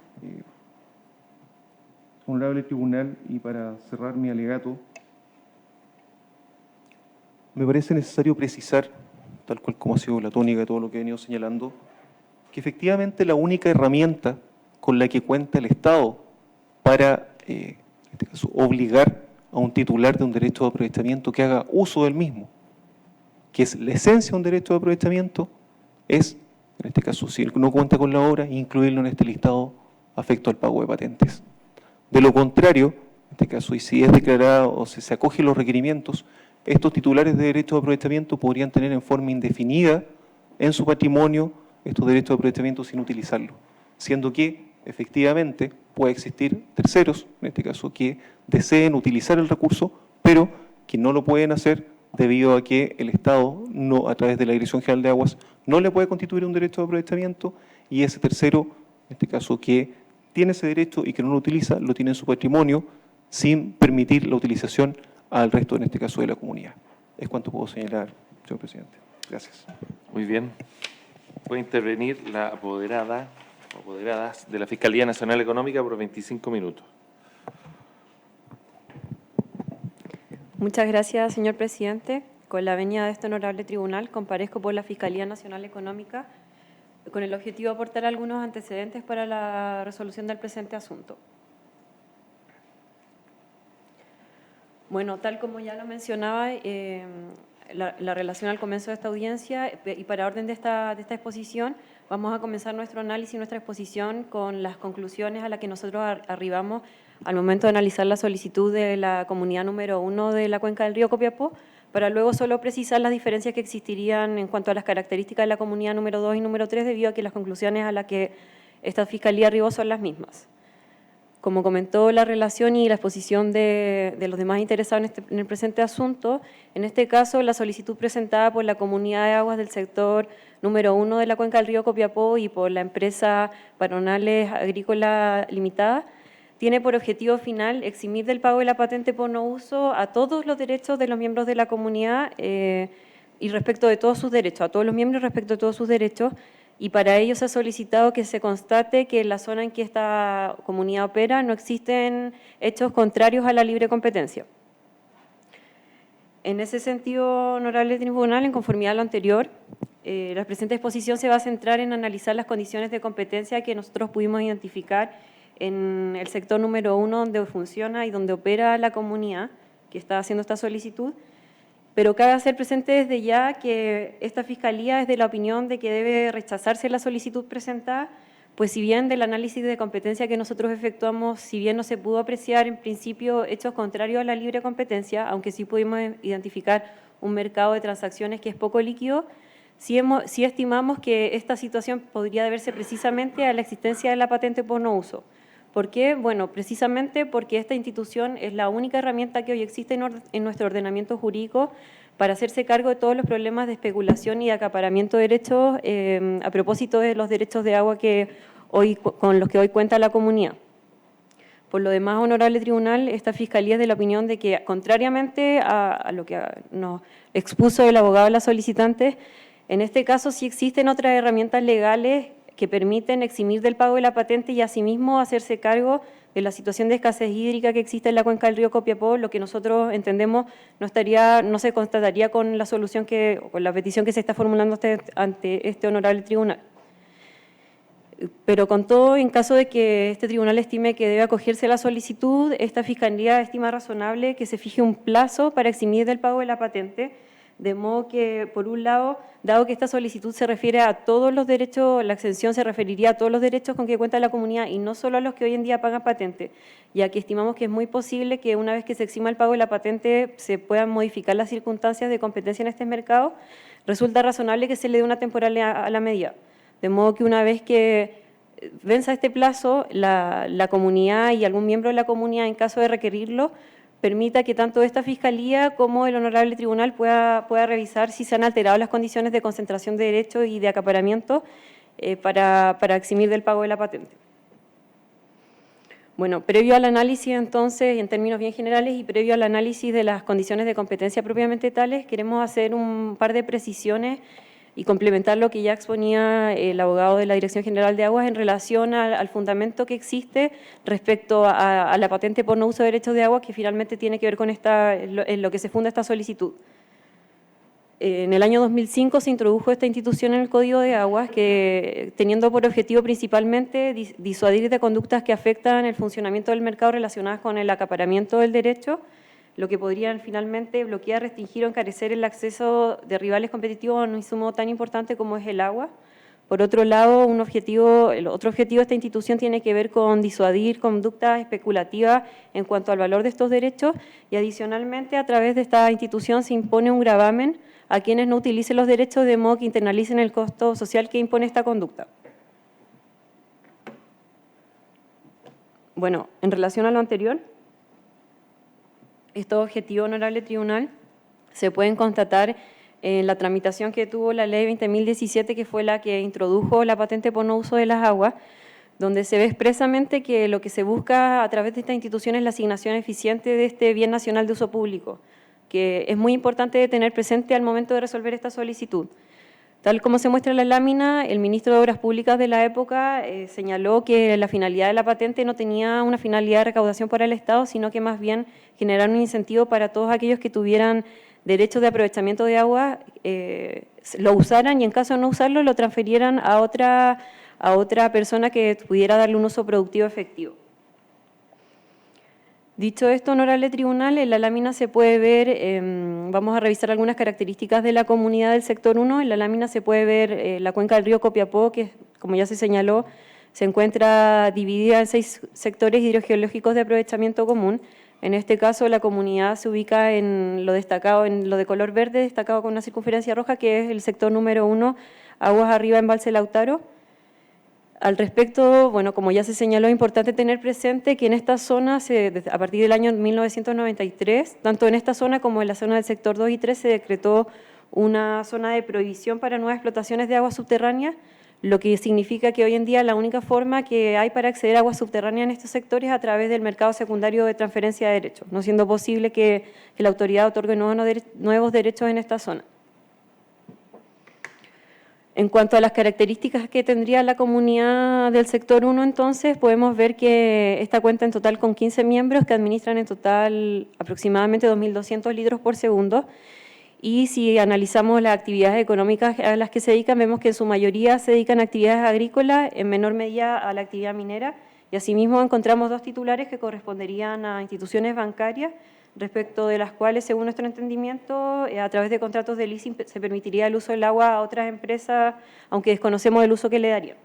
honorable tribunal, y para cerrar mi alegato, me parece necesario precisar, tal cual como ha sido la tónica de todo lo que he venido señalando, que efectivamente la única herramienta con la que cuenta el Estado para, en este caso, obligar a un titular de un derecho de aprovechamiento que haga uso del mismo, que es la esencia de un derecho de aprovechamiento, es, en este caso, si no cuenta con la obra, incluirlo en este listado afecto al pago de patentes. De lo contrario, en este caso, y si es declarado o si se acoge los requerimientos, estos titulares de derecho de aprovechamiento podrían tener en forma indefinida en su patrimonio estos derechos de aprovechamiento sin utilizarlo, siendo que efectivamente puede existir terceros, en este caso, que deseen utilizar el recurso, pero que no lo pueden hacer debido a que el Estado, no, a través de la Dirección General de Aguas, no le puede constituir un derecho de aprovechamiento y ese tercero, en este caso, que tiene ese derecho y que no lo utiliza, lo tiene en su patrimonio sin permitir la utilización al resto, en este caso, de la comunidad. Es cuanto puedo señalar, señor presidente. Gracias. Muy bien. Puede intervenir la apoderada o apoderadas de la Fiscalía Nacional Económica por 25 minutos. Muchas gracias, señor presidente. Con la venia de este honorable tribunal, comparezco por la Fiscalía Nacional Económica con el objetivo de aportar algunos antecedentes para la resolución del presente asunto. Bueno, tal como ya lo mencionaba, la relación al comienzo de esta audiencia y para orden de esta exposición, vamos a comenzar nuestro análisis, nuestra exposición con las conclusiones a las que nosotros arribamos al momento de analizar la solicitud de la comunidad número 1 de la cuenca del río Copiapó, para luego solo precisar las diferencias que existirían en cuanto a las características de la comunidad número 2 y número 3, debido a que las conclusiones a las que esta Fiscalía arribó son las mismas. Como comentó la relación y la exposición de los demás interesados en el presente asunto, en este caso la solicitud presentada por la Comunidad de Aguas del sector número 1 de la cuenca del río Copiapó y por la empresa Patronales Agrícola Limitada, tiene por objetivo final eximir del pago de la patente por no uso a todos los derechos de los miembros de la comunidad y respecto de todos sus derechos, a todos los miembros respecto de todos sus derechos, y para ello se ha solicitado que se constate que en la zona en que esta comunidad opera no existen hechos contrarios a la libre competencia. En ese sentido, honorable tribunal, en conformidad a lo anterior, la presente exposición se va a centrar en analizar las condiciones de competencia que nosotros pudimos identificar en el sector número 1 donde funciona y donde opera la comunidad que está haciendo esta solicitud, pero cabe hacer presente desde ya que esta Fiscalía es de la opinión de que debe rechazarse la solicitud presentada, pues si bien del análisis de competencia que nosotros efectuamos, si bien no se pudo apreciar en principio hechos contrarios a la libre competencia, aunque sí pudimos identificar un mercado de transacciones que es poco líquido, sí estimamos que esta situación podría deberse precisamente a la existencia de la patente por no uso. ¿Por qué? Bueno, precisamente porque esta institución es la única herramienta que hoy existe en nuestro ordenamiento jurídico para hacerse cargo de todos los problemas de especulación y de acaparamiento de derechos a propósito de los derechos de agua con los que hoy cuenta la comunidad. Por lo demás, honorable tribunal, esta Fiscalía es de la opinión de que, contrariamente a lo que nos expuso el abogado de la solicitante, en este caso sí existen otras herramientas legales que permiten eximir del pago de la patente y asimismo hacerse cargo de la situación de escasez hídrica que existe en la cuenca del río Copiapó, lo que nosotros entendemos no se constataría con la solución o con la petición que se está formulando ante este honorable tribunal. Pero con todo, en caso de que este tribunal estime que debe acogerse a la solicitud, esta Fiscalía estima razonable que se fije un plazo para eximir del pago de la patente, de modo que, por un lado, dado que esta solicitud se refiere a todos los derechos, la exención se referiría a todos los derechos con que cuenta la comunidad y no solo a los que hoy en día pagan patente, ya que estimamos que es muy posible que una vez que se exima el pago de la patente se puedan modificar las circunstancias de competencia en este mercado, resulta razonable que se le dé una temporalidad a la medida. De modo que una vez que venza este plazo, la comunidad y algún miembro de la comunidad, en caso de requerirlo, permita que tanto esta Fiscalía como el Honorable Tribunal pueda revisar si se han alterado las condiciones de concentración de derechos y de acaparamiento para eximir del pago de la patente. Bueno, previo al análisis entonces, en términos bien generales, y previo al análisis de las condiciones de competencia propiamente tales, queremos hacer un par de precisiones y complementar lo que ya exponía el abogado de la Dirección General de Aguas en relación al fundamento que existe respecto a la patente por no uso de derechos de agua, que finalmente tiene que ver con en lo que se funda esta solicitud. En el año 2005 se introdujo esta institución en el Código de Aguas, que teniendo por objetivo principalmente disuadir de conductas que afectan el funcionamiento del mercado relacionadas con el acaparamiento del derecho, lo que podrían finalmente bloquear, restringir o encarecer el acceso de rivales competitivos a un insumo tan importante como es el agua. Por otro lado, el otro objetivo de esta institución tiene que ver con disuadir conductas especulativas en cuanto al valor de estos derechos y adicionalmente a través de esta institución se impone un gravamen a quienes no utilicen los derechos de modo que internalicen el costo social que impone esta conducta. Bueno, en relación a lo anterior, estos objetivos, Honorable Tribunal, se pueden constatar en la tramitación que tuvo la Ley 20.017, que fue la que introdujo la patente por no uso de las aguas, donde se ve expresamente que lo que se busca a través de esta institución es la asignación eficiente de este bien nacional de uso público, que es muy importante tener presente al momento de resolver esta solicitud. Tal como se muestra en la lámina, el ministro de Obras Públicas de la época señaló que la finalidad de la patente no tenía una finalidad de recaudación para el Estado, sino que más bien generar un incentivo para todos aquellos que tuvieran derechos de aprovechamiento de agua, lo usaran y en caso de no usarlo lo transfirieran a otra persona que pudiera darle un uso productivo efectivo. Dicho esto, Honorable Tribunal, en la lámina se puede ver, vamos a revisar algunas características de la comunidad del sector 1. En la lámina se puede ver la cuenca del río Copiapó, que como ya se señaló, se encuentra dividida en 6 sectores hidrogeológicos de aprovechamiento común. En este caso, la comunidad se ubica en lo destacado, en lo de color verde, destacado con una circunferencia roja, que es el sector número 1, aguas arriba en Embalse Lautaro. Al respecto, bueno, como ya se señaló, es importante tener presente que en esta zona, a partir del año 1993, tanto en esta zona como en la zona del sector 2 y 3, se decretó una zona de prohibición para nuevas explotaciones de aguas subterráneas, lo que significa que hoy en día la única forma que hay para acceder a aguas subterráneas en estos sectores es a través del mercado secundario de transferencia de derechos, no siendo posible que la autoridad otorgue nuevos derechos en esta zona. En cuanto a las características que tendría la comunidad del sector 1, entonces, podemos ver que esta cuenta en total con 15 miembros que administran en total aproximadamente 2.200 litros por segundo. Y si analizamos las actividades económicas a las que se dedican, vemos que en su mayoría se dedican a actividades agrícolas, en menor medida a la actividad minera. Y asimismo encontramos 2 titulares que corresponderían a instituciones bancarias, respecto de las cuales, según nuestro entendimiento, a través de contratos de leasing se permitiría el uso del agua a otras empresas, aunque desconocemos el uso que le darían.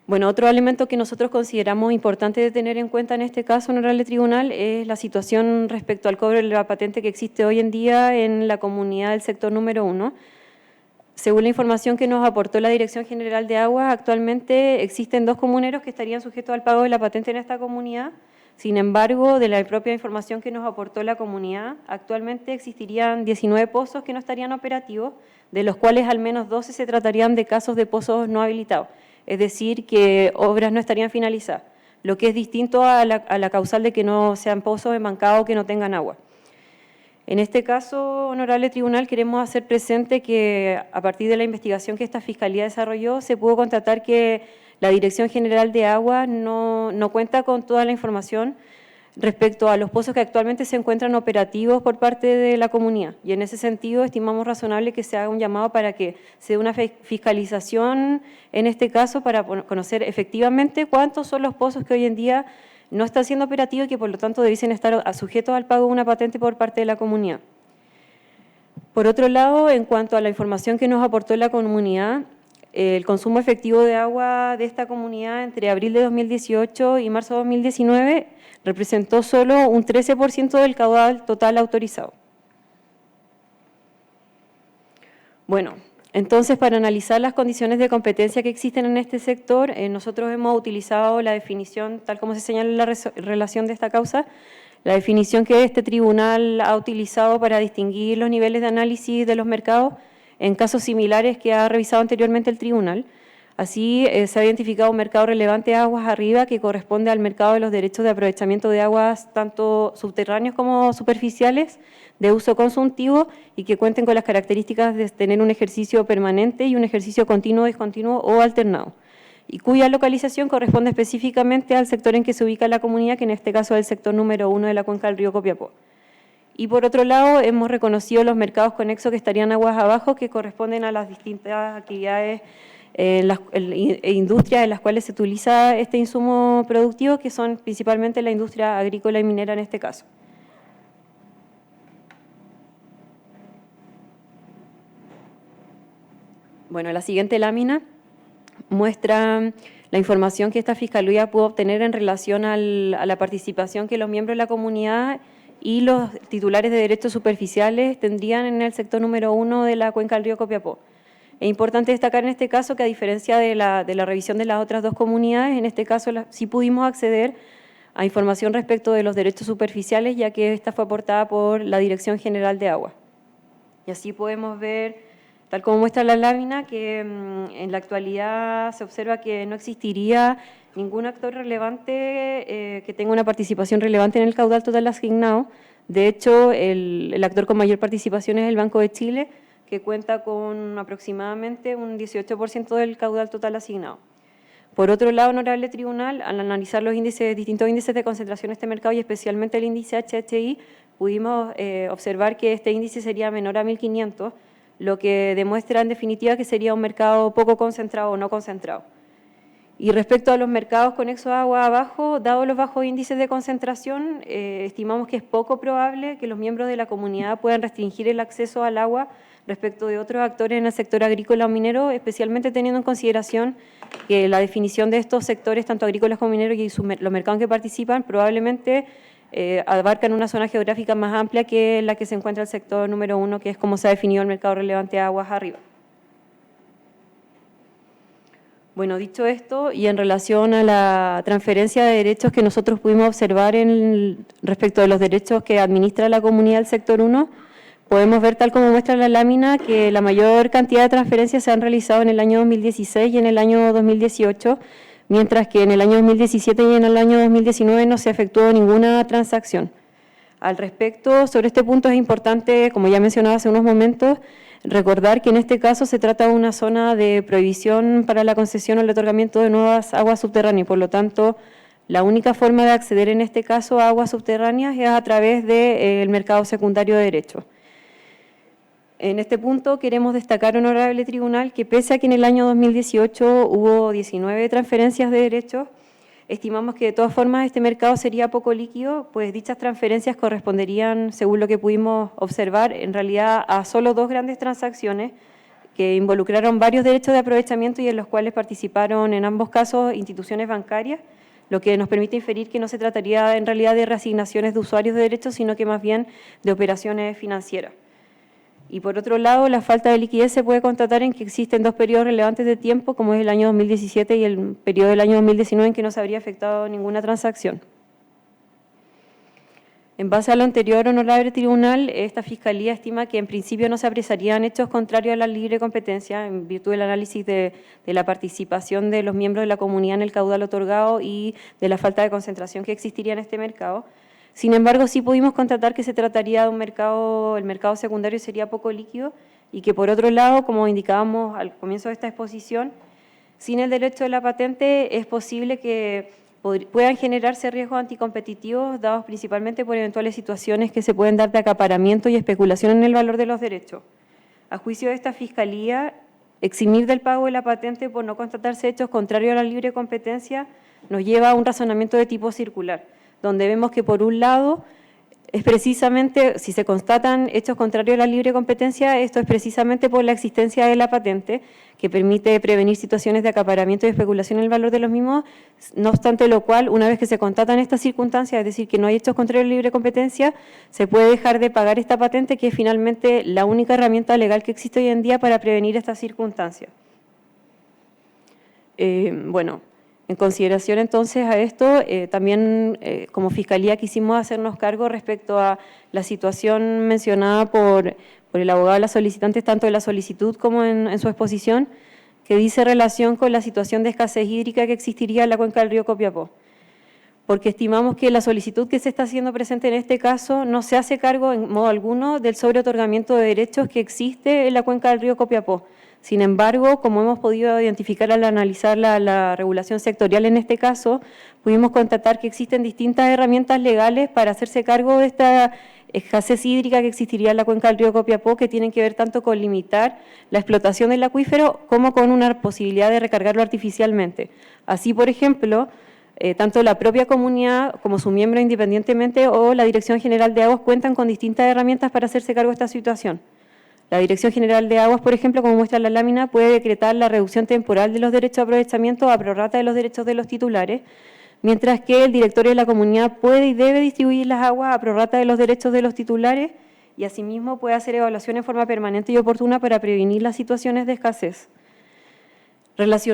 Bueno, otro elemento que nosotros consideramos importante de tener en cuenta en este caso, Honorable Tribunal, es la situación respecto al cobro de la patente que existe hoy en día en la comunidad del sector número 1. Según la información que nos aportó la Dirección General de Aguas, actualmente existen 2 comuneros que estarían sujetos al pago de la patente en esta comunidad. Sin embargo, de la propia información que nos aportó la comunidad, actualmente existirían 19 pozos que no estarían operativos, de los cuales al menos 12 se tratarían de casos de pozos no habilitados, es decir, que obras no estarían finalizadas, lo que es distinto a la causal de que no sean pozos emancados o que no tengan agua. En este caso, Honorable Tribunal, queremos hacer presente que a partir de la investigación que esta Fiscalía desarrolló, se pudo constatar que la Dirección General de Aguas no cuenta con toda la información respecto a los pozos que actualmente se encuentran operativos por parte de la comunidad. Y en ese sentido estimamos razonable que se haga un llamado para que se dé una fiscalización en este caso para conocer efectivamente cuántos son los pozos que hoy en día no están siendo operativos y que por lo tanto debiesen estar sujetos al pago de una patente por parte de la comunidad. Por otro lado, en cuanto a la información que nos aportó la comunidad, el consumo efectivo de agua de esta comunidad entre abril de 2018 y marzo de 2019 representó solo un 13% del caudal total autorizado. Bueno, entonces para analizar las condiciones de competencia que existen en este sector, nosotros hemos utilizado la definición, tal como se señala en la relación de esta causa, la definición que este tribunal ha utilizado para distinguir los niveles de análisis de los mercados en casos similares que ha revisado anteriormente el tribunal. Así, se ha identificado un mercado relevante de aguas arriba que corresponde al mercado de los derechos de aprovechamiento de aguas tanto subterráneos como superficiales de uso consultivo y que cuenten con las características de tener un ejercicio permanente y un ejercicio continuo, discontinuo o alternado, y cuya localización corresponde específicamente al sector en que se ubica la comunidad, que en este caso es el sector número 1 de la cuenca del río Copiapó. Y por otro lado, hemos reconocido los mercados conexos que estarían aguas abajo, que corresponden a las distintas actividades e industrias en las cuales se utiliza este insumo productivo, que son principalmente la industria agrícola y minera en este caso. Bueno, la siguiente lámina muestra la información que esta Fiscalía pudo obtener en relación a la participación que los miembros de la comunidad y los titulares de derechos superficiales tendrían en el sector número 1 de la cuenca del río Copiapó. Es importante destacar en este caso que, a diferencia de la revisión de las otras dos comunidades, en este caso sí pudimos acceder a información respecto de los derechos superficiales, ya que esta fue aportada por la Dirección General de Agua. Y así podemos ver, tal como muestra la lámina, que en la actualidad se observa que no existiría ningún actor relevante que tenga una participación relevante en el caudal total asignado. De hecho, el actor con mayor participación es el Banco de Chile, que cuenta con aproximadamente un 18% del caudal total asignado. Por otro lado, honorable tribunal, al analizar los distintos índices de concentración de este mercado y especialmente el índice HHI, pudimos observar que este índice sería menor a 1.500, lo que demuestra en definitiva que sería un mercado poco concentrado o no concentrado. Y respecto a los mercados conexos a agua abajo, dado los bajos índices de concentración, estimamos que es poco probable que los miembros de la comunidad puedan restringir el acceso al agua respecto de otros actores en el sector agrícola o minero, especialmente teniendo en consideración que la definición de estos sectores, tanto agrícolas como mineros, y los mercados en que participan, probablemente abarcan una zona geográfica más amplia que la que se encuentra el sector número 1, que es como se ha definido el mercado relevante de aguas arriba. Bueno, dicho esto, y en relación a la transferencia de derechos que nosotros pudimos observar respecto de los derechos que administra la comunidad del sector 1, podemos ver, tal como muestra la lámina, que la mayor cantidad de transferencias se han realizado en el año 2016 y en el año 2018, mientras que en el año 2017 y en el año 2019 no se efectuó ninguna transacción. Al respecto, sobre este punto es importante, como ya mencionaba hace unos momentos, recordar que en este caso se trata de una zona de prohibición para la concesión o el otorgamiento de nuevas aguas subterráneas, por lo tanto, la única forma de acceder en este caso a aguas subterráneas es a través del mercado secundario de derechos. En este punto queremos destacar, honorable tribunal, que pese a que en el año 2018 hubo 19 transferencias de derechos, estimamos que de todas formas este mercado sería poco líquido, pues dichas transferencias corresponderían, según lo que pudimos observar, en realidad a solo 2 grandes transacciones que involucraron varios derechos de aprovechamiento y en los cuales participaron en ambos casos instituciones bancarias, lo que nos permite inferir que no se trataría en realidad de reasignaciones de usuarios de derechos, sino que más bien de operaciones financieras. Y por otro lado, la falta de liquidez se puede constatar en que existen 2 periodos relevantes de tiempo, como es el año 2017 y el periodo del año 2019, en que no se habría efectuado ninguna transacción. En base a lo anterior, honorable tribunal, esta Fiscalía estima que en principio no se apreciarían hechos contrarios a la libre competencia en virtud del análisis de la participación de los miembros de la comunidad en el caudal otorgado y de la falta de concentración que existiría en este mercado. Sin embargo, sí pudimos constatar que se trataría de un mercado, el mercado secundario sería poco líquido y que por otro lado, como indicábamos al comienzo de esta exposición, sin el derecho de la patente es posible que puedan generarse riesgos anticompetitivos dados principalmente por eventuales situaciones que se pueden dar de acaparamiento y especulación en el valor de los derechos. A juicio de esta Fiscalía, eximir del pago de la patente por no constatarse hechos contrarios a la libre competencia nos lleva a un razonamiento de tipo circular, donde vemos que por un lado es precisamente, si se constatan hechos contrarios a la libre competencia, esto es precisamente por la existencia de la patente, que permite prevenir situaciones de acaparamiento y especulación en el valor de los mismos, no obstante lo cual, una vez que se constatan estas circunstancias, es decir, que no hay hechos contrarios a la libre competencia, se puede dejar de pagar esta patente, que es finalmente la única herramienta legal que existe hoy en día para prevenir estas circunstancias. Bueno, en consideración entonces a esto, también como Fiscalía quisimos hacernos cargo respecto a la situación mencionada por el abogado de las solicitantes, tanto de la solicitud como en su exposición, que dice relación con la situación de escasez hídrica que existiría en la cuenca del río Copiapó. Porque estimamos que la solicitud que se está haciendo presente en este caso no se hace cargo en modo alguno del sobreotorgamiento de derechos que existe en la cuenca del río Copiapó. Sin embargo, como hemos podido identificar al analizar la regulación sectorial en este caso, pudimos constatar que existen distintas herramientas legales para hacerse cargo de esta escasez hídrica que existiría en la cuenca del río Copiapó, que tienen que ver tanto con limitar la explotación del acuífero como con una posibilidad de recargarlo artificialmente. Así, por ejemplo, tanto la propia comunidad como su miembro independientemente o la Dirección General de Aguas cuentan con distintas herramientas para hacerse cargo de esta situación. La Dirección General de Aguas, por ejemplo, como muestra la lámina, puede decretar la reducción temporal de los derechos de aprovechamiento a prorrata de los derechos de los titulares, mientras que el directorio de la comunidad puede y debe distribuir las aguas a prorrata de los derechos de los titulares y asimismo puede hacer evaluación en forma permanente y oportuna para prevenir las situaciones de escasez.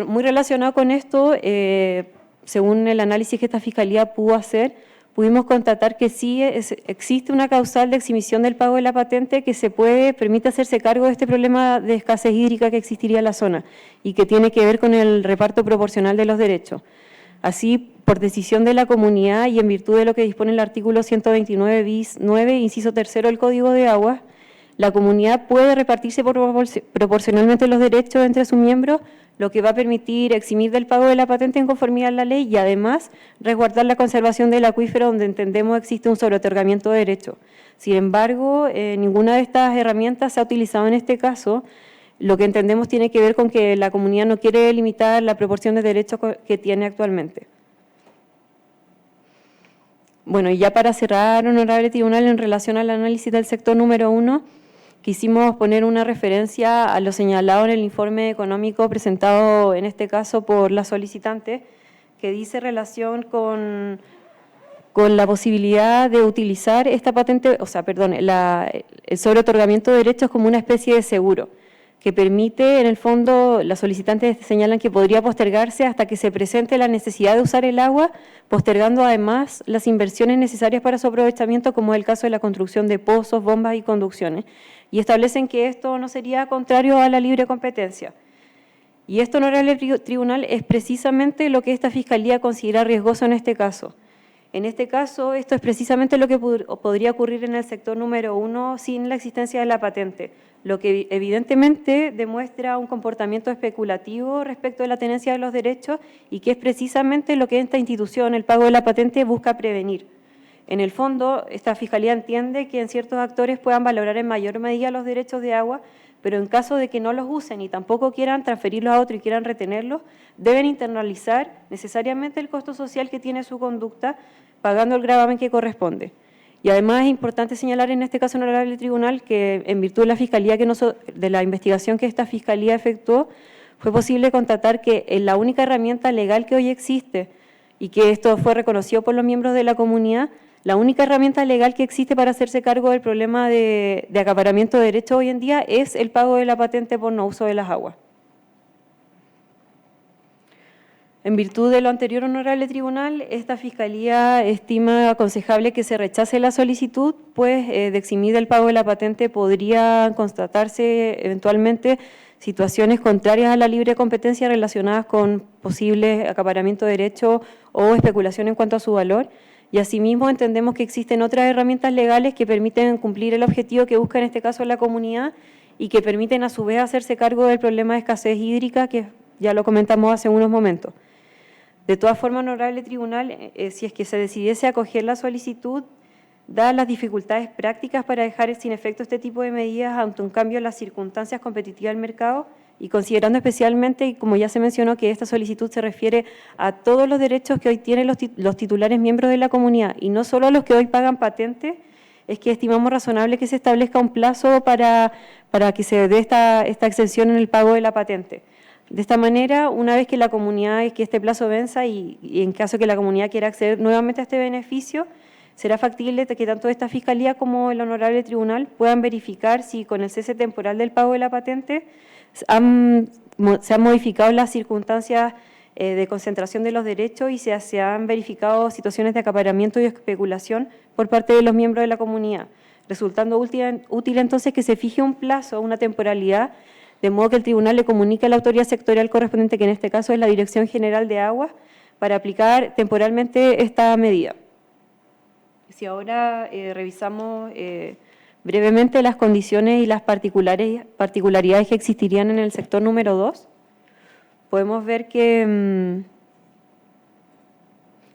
Muy relacionado con esto, según el análisis que esta Fiscalía pudo hacer, pudimos constatar que sí existe una causal de exhibición del pago de la patente que permite hacerse cargo de este problema de escasez hídrica que existiría en la zona y que tiene que ver con el reparto proporcional de los derechos. Así, por decisión de la comunidad y en virtud de lo que dispone el artículo 129 bis 9, inciso 3 del Código de Aguas, la comunidad puede repartirse proporcionalmente los derechos entre sus miembros, lo que va a permitir eximir del pago de la patente en conformidad a la ley y además resguardar la conservación del acuífero donde entendemos existe un sobreotorgamiento de derechos. Sin embargo, ninguna de estas herramientas se ha utilizado en este caso. Lo que entendemos tiene que ver con que la comunidad no quiere limitar la proporción de derechos que tiene actualmente. Bueno, y ya para cerrar, honorable tribunal, en relación al análisis del sector número 1, quisimos poner una referencia a lo señalado en el informe económico presentado en este caso por la solicitante, que dice relación con la posibilidad de utilizar esta patente, el sobreotorgamiento de derechos como una especie de seguro, que permite, en el fondo, las solicitantes señalan que podría postergarse hasta que se presente la necesidad de usar el agua, postergando además las inversiones necesarias para su aprovechamiento, como es el caso de la construcción de pozos, bombas y conducciones, y establecen que esto no sería contrario a la libre competencia. Y esto, honorable tribunal, es precisamente lo que esta Fiscalía considera riesgoso en este caso. En este caso, esto es precisamente lo que podría ocurrir en el sector número 1 sin la existencia de la patente, lo que evidentemente demuestra un comportamiento especulativo respecto de la tenencia de los derechos y que es precisamente lo que esta institución, el pago de la patente, busca prevenir. En el fondo, esta Fiscalía entiende que en ciertos actores puedan valorar en mayor medida los derechos de agua, pero en caso de que no los usen y tampoco quieran transferirlos a otro y quieran retenerlos, deben internalizar necesariamente el costo social que tiene su conducta, pagando el gravamen que corresponde. Y además es importante señalar en este caso, honorable tribunal, que en virtud de la Fiscalía de la investigación que esta Fiscalía efectuó, fue posible constatar que la única herramienta legal que hoy existe, y que esto fue reconocido por los miembros de la comunidad, la única herramienta legal que existe para hacerse cargo del problema de acaparamiento de derechos hoy en día es el pago de la patente por no uso de las aguas. En virtud de lo anterior, honorable tribunal, esta Fiscalía estima aconsejable que se rechace la solicitud, pues de eximir del pago de la patente podría constatarse eventualmente situaciones contrarias a la libre competencia relacionadas con posibles acaparamiento de derechos o especulación en cuanto a su valor. Y asimismo entendemos que existen otras herramientas legales que permiten cumplir el objetivo que busca en este caso la comunidad y que permiten a su vez hacerse cargo del problema de escasez hídrica que ya lo comentamos hace unos momentos. De todas formas, honorable tribunal, si es que se decidiese acoger la solicitud, dadas las dificultades prácticas para dejar sin efecto este tipo de medidas ante un cambio en las circunstancias competitivas del mercado, y considerando especialmente, y como ya se mencionó, que esta solicitud se refiere a todos los derechos que hoy tienen los titulares miembros de la comunidad y no solo a los que hoy pagan patente, es que estimamos razonable que se establezca un plazo para que se dé esta exención en el pago de la patente. De esta manera, una vez que la comunidad, que este plazo venza y en caso que la comunidad quiera acceder nuevamente a este beneficio, será factible que tanto esta Fiscalía como el Honorable Tribunal puedan verificar si con el cese temporal del pago de la patente se han modificado las circunstancias de concentración de los derechos y se han verificado situaciones de acaparamiento y especulación por parte de los miembros de la comunidad, resultando útil entonces que se fije un plazo, una temporalidad, de modo que el tribunal le comunique a la autoridad sectorial correspondiente, que en este caso es la Dirección General de Aguas, para aplicar temporalmente esta medida. Si ahora revisamos brevemente las condiciones y las particularidades que existirían en el sector número 2, podemos ver que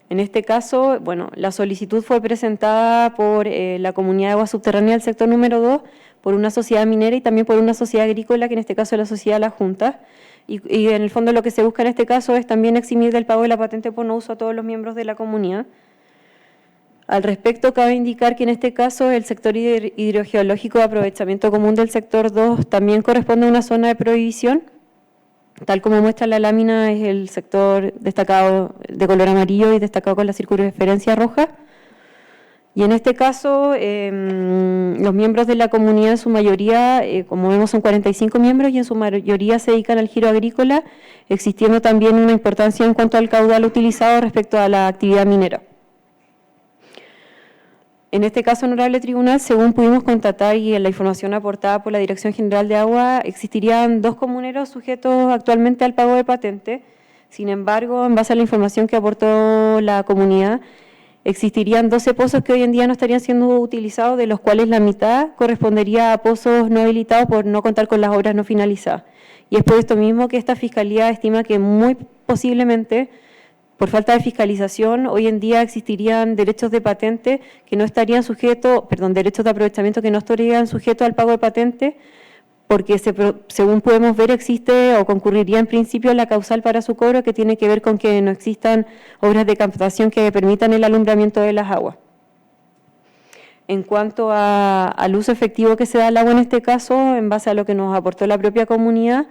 en este caso, bueno, la solicitud fue presentada por la comunidad de agua subterránea del sector número 2, por una sociedad minera y también por una sociedad agrícola, que en este caso es la sociedad La Junta, y en el fondo lo que se busca en este caso es también eximir del pago de la patente por no uso a todos los miembros de la comunidad. Al respecto, cabe indicar que en este caso el sector hidrogeológico de aprovechamiento común del sector 2 también corresponde a una zona de prohibición. Tal como muestra la lámina, es el sector destacado de color amarillo y destacado con la circunferencia roja. Y en este caso, los miembros de la comunidad en su mayoría, como vemos, son 45 miembros y en su mayoría se dedican al giro agrícola, existiendo también una importancia en cuanto al caudal utilizado respecto a la actividad minera. En este caso, Honorable Tribunal, según pudimos constatar y en la información aportada por la Dirección General de Agua, existirían 2 comuneros sujetos actualmente al pago de patente. Sin embargo, en base a la información que aportó la comunidad, existirían 12 pozos que hoy en día no estarían siendo utilizados, de los cuales la mitad correspondería a pozos no habilitados por no contar con las obras no finalizadas. Y es por esto mismo que esta Fiscalía estima que muy posiblemente, por falta de fiscalización, hoy en día existirían derechos de patente que no estarían sujetos, derechos de aprovechamiento que no estarían sujetos al pago de patente, porque según podemos ver existe o concurriría en principio la causal para su cobro, que tiene que ver con que no existan obras de captación que permitan el alumbramiento de las aguas. En cuanto al uso efectivo que se da al agua en este caso, en base a lo que nos aportó la propia comunidad,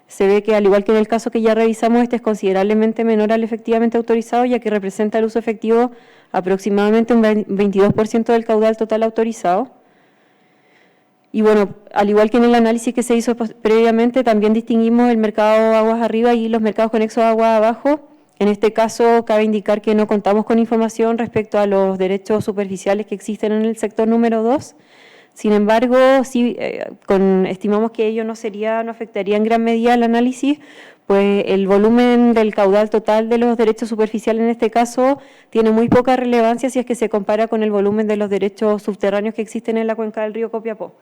se ve que, al igual que en el caso que ya revisamos, este es considerablemente menor al efectivamente autorizado, ya que representa el uso efectivo aproximadamente un 22% del caudal total autorizado. Y bueno, al igual que en el análisis que se hizo previamente, también distinguimos el mercado aguas arriba y los mercados conexos a aguas abajo. En este caso, cabe indicar que no contamos con información respecto a los derechos superficiales que existen en el sector número 2. Sin embargo, sí, estimamos que ello no afectaría en gran medida el análisis, pues el volumen del caudal total de los derechos superficiales en este caso tiene muy poca relevancia si es que se compara con el volumen de los derechos subterráneos que existen en la cuenca del río Copiapó.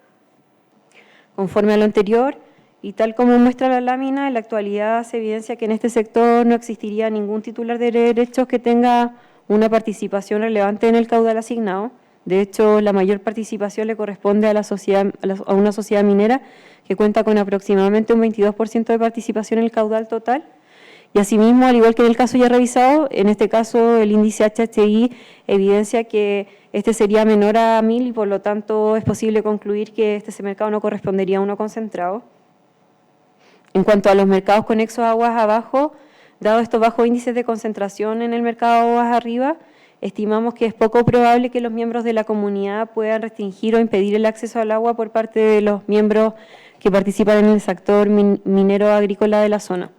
Conforme a lo anterior, y tal como muestra la lámina, en la actualidad se evidencia que en este sector no existiría ningún titular de derechos que tenga una participación relevante en el caudal asignado. De hecho, la mayor participación le corresponde a una sociedad minera que cuenta con aproximadamente un 22% de participación en el caudal total. Y asimismo, al igual que en el caso ya revisado, en este caso el índice HHI evidencia que este sería menor a 1000 y por lo tanto es posible concluir que este mercado no correspondería a uno concentrado. En cuanto a los mercados conexos a aguas abajo, dado estos bajos índices de concentración en el mercado de aguas arriba, estimamos que es poco probable que los miembros de la comunidad puedan restringir o impedir el acceso al agua por parte de los miembros que participan en el sector minero agrícola de la zona.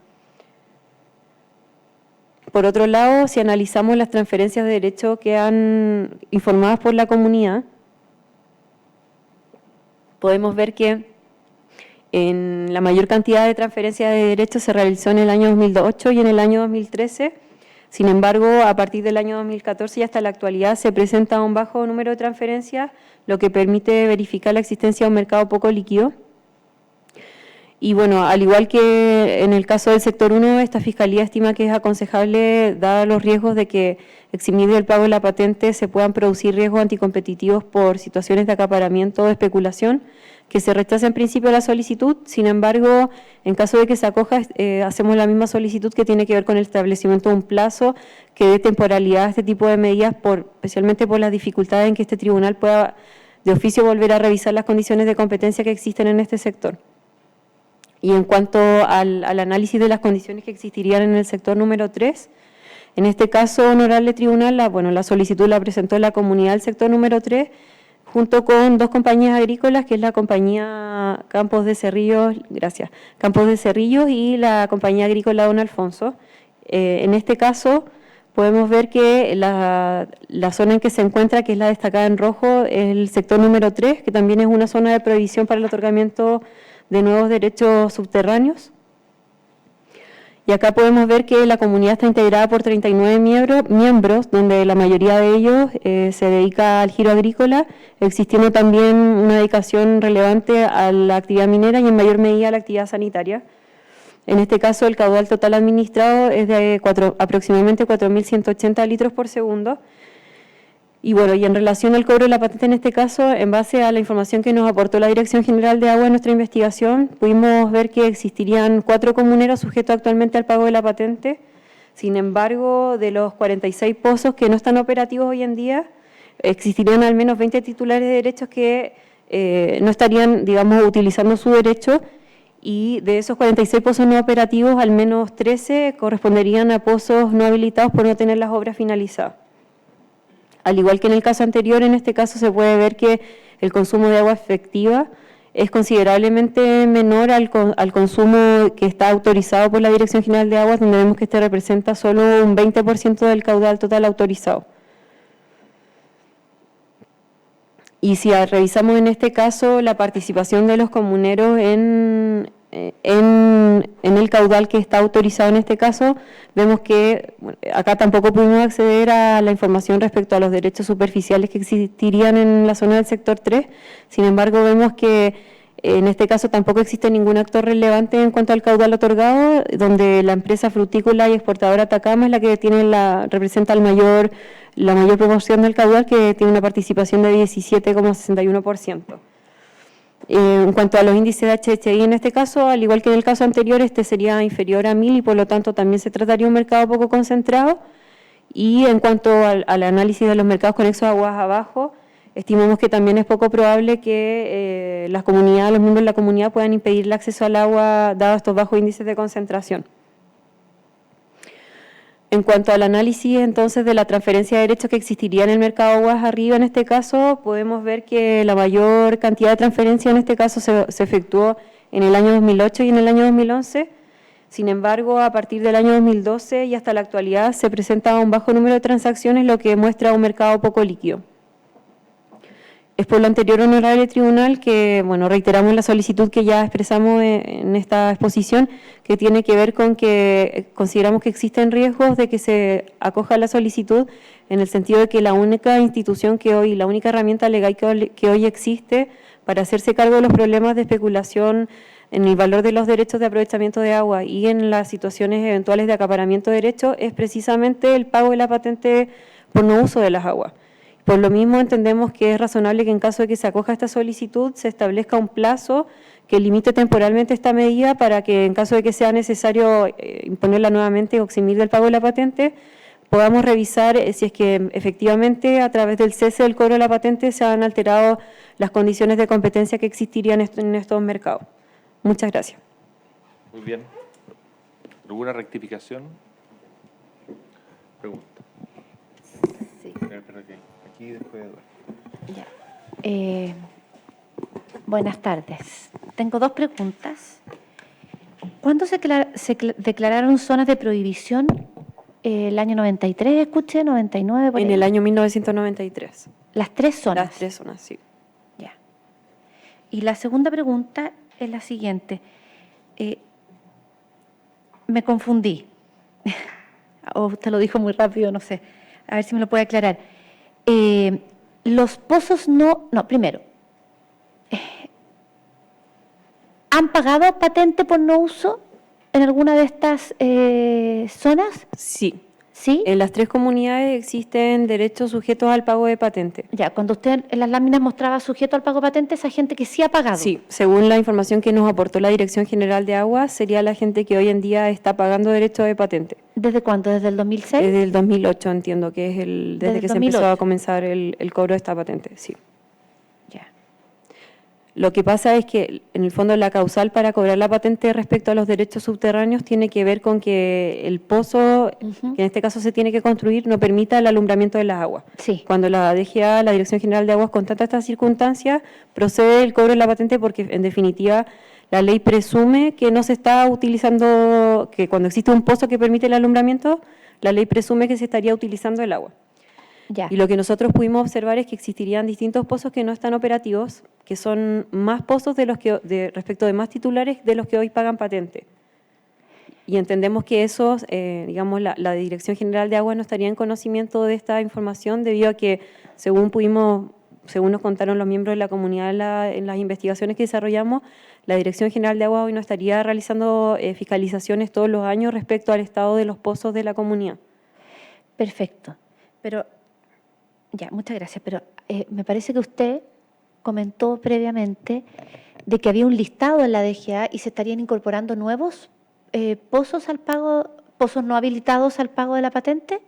Por otro lado, si analizamos las transferencias de derecho que han informadas por la comunidad, podemos ver que en la mayor cantidad de transferencias de derechos se realizó en el año 2008 y en el año 2013. Sin embargo, a partir del año 2014 y hasta la actualidad se presenta un bajo número de transferencias, lo que permite verificar la existencia de un mercado poco líquido. Y bueno, al igual que en el caso del sector 1, esta Fiscalía estima que es aconsejable, dados los riesgos de que eximir del pago de la patente se puedan producir riesgos anticompetitivos por situaciones de acaparamiento o especulación, que se rechaza en principio la solicitud. Sin embargo, en caso de que se acoja, hacemos la misma solicitud que tiene que ver con el establecimiento de un plazo que dé temporalidad a este tipo de medidas, especialmente por las dificultades en que este tribunal pueda de oficio volver a revisar las condiciones de competencia que existen en este sector. Y en cuanto al análisis de las condiciones que existirían en el sector número 3, en este caso, honorable tribunal, la solicitud la presentó la comunidad del sector número 3, junto con dos compañías agrícolas, que es la compañía Campos de Cerrillos, Campos de Cerrillos y la compañía agrícola Don Alfonso. En este caso, podemos ver que la zona en que se encuentra, que es la destacada en rojo, es el sector número 3, que también es una zona de prohibición para el otorgamiento de nuevos derechos subterráneos. Y acá podemos ver que la comunidad está integrada por 39 miembros, donde la mayoría de ellos se dedica al giro agrícola, existiendo también una dedicación relevante a la actividad minera y en mayor medida a la actividad sanitaria. En este caso, el caudal total administrado es de aproximadamente 4.180 litros por segundo. Y bueno, y en relación al cobro de la patente en este caso, en base a la información que nos aportó la Dirección General de Agua en nuestra investigación, pudimos ver que existirían 4 comuneros sujetos actualmente al pago de la patente. Sin embargo, de los 46 pozos que no están operativos hoy en día, existirían al menos 20 titulares de derechos que no estarían, digamos, utilizando su derecho, y de esos 46 pozos no operativos, al menos 13 corresponderían a pozos no habilitados por no tener las obras finalizadas. Al igual que en el caso anterior, en este caso se puede ver que el consumo de agua efectiva es considerablemente menor al consumo que está autorizado por la Dirección General de Aguas, donde vemos que este representa solo un 20% del caudal total autorizado. Y si revisamos en este caso la participación de los comuneros en el caudal que está autorizado en este caso, vemos que acá tampoco pudimos acceder a la información respecto a los derechos superficiales que existirían en la zona del sector 3. Sin embargo, vemos que en este caso tampoco existe ningún actor relevante en cuanto al caudal otorgado, donde la empresa frutícola y exportadora Atacama es la que representa la mayor proporción del caudal, que tiene una participación de 17,61%. En cuanto a los índices de HHI en este caso, al igual que en el caso anterior, este sería inferior a 1000 y por lo tanto también se trataría de un mercado poco concentrado. Y en cuanto al análisis de los mercados conexos aguas abajo, estimamos que también es poco probable que los miembros de la comunidad puedan impedir el acceso al agua dado estos bajos índices de concentración. En cuanto al análisis entonces de la transferencia de derechos que existiría en el mercado aguas arriba, en este caso podemos ver que la mayor cantidad de transferencia en este caso se efectuó en el año 2008 y en el año 2011. Sin embargo, a partir del año 2012 y hasta la actualidad se presenta un bajo número de transacciones, lo que muestra un mercado poco líquido. Es por lo anterior, honorable tribunal, que reiteramos la solicitud que ya expresamos en esta exposición, que tiene que ver con que consideramos que existen riesgos de que se acoja la solicitud, en el sentido de que la única institución la única herramienta legal que hoy existe para hacerse cargo de los problemas de especulación en el valor de los derechos de aprovechamiento de agua y en las situaciones eventuales de acaparamiento de derechos es precisamente el pago de la patente por no uso de las aguas. Por lo mismo, entendemos que es razonable que en caso de que se acoja esta solicitud se establezca un plazo que limite temporalmente esta medida para que en caso de que sea necesario imponerla nuevamente o eximir del pago de la patente, podamos revisar si es que efectivamente a través del cese del cobro de la patente se han alterado las condiciones de competencia que existirían en estos mercados. Muchas gracias. Muy bien. ¿Alguna rectificación? Pregunta. Sí. Aquí después de Ya. Buenas tardes. Tengo 2 preguntas. ¿Cuándo se declararon zonas de prohibición? ¿El año 93, escuché? ¿99? Por En ahí? el año 1993. Las 3 zonas. Las 3 zonas, sí. Ya. Y la segunda pregunta es la siguiente. Me confundí. O usted lo dijo muy rápido, no sé. A ver si me lo puede aclarar. Los pozos primero. ¿Han pagado patente por no uso en alguna de estas zonas? Sí. ¿Sí? En las 3 comunidades existen derechos sujetos al pago de patente. Ya, cuando usted en las láminas mostraba sujeto al pago de patente, esa gente que sí ha pagado. Sí, según la información que nos aportó la Dirección General de Aguas, sería la gente que hoy en día está pagando derechos de patente. ¿Desde cuándo? ¿Desde el 2006? Desde el 2008 entiendo que es Desde desde el que se empezó 2008. a comenzar el cobro de esta patente, sí. Ya. Lo que pasa es que, en el fondo, la causal para cobrar la patente respecto a los derechos subterráneos tiene que ver con que el pozo, que en este caso se tiene que construir, no permita el alumbramiento de las aguas. Sí. Cuando la DGA, la Dirección General de Aguas, constata estas circunstancias, procede el cobro de la patente porque, en definitiva, la ley presume que no se está utilizando, que cuando existe un pozo que permite el alumbramiento, la ley presume que se estaría utilizando el agua. Ya. Y lo que nosotros pudimos observar es que existirían distintos pozos que no están operativos, que son más pozos respecto de más titulares de los que hoy pagan patente. Y entendemos que esos, digamos, la Dirección General de Aguas no estaría en conocimiento de esta información debido a que, según nos contaron los miembros de la comunidad en las investigaciones que desarrollamos, la Dirección General de Aguas hoy no estaría realizando fiscalizaciones todos los años respecto al estado de los pozos de la comunidad. Perfecto. Pero, ya, muchas gracias. Pero me parece que usted comentó previamente de que había un listado en la DGA y se estarían incorporando nuevos pozos al pago, pozos no habilitados al pago de la patente.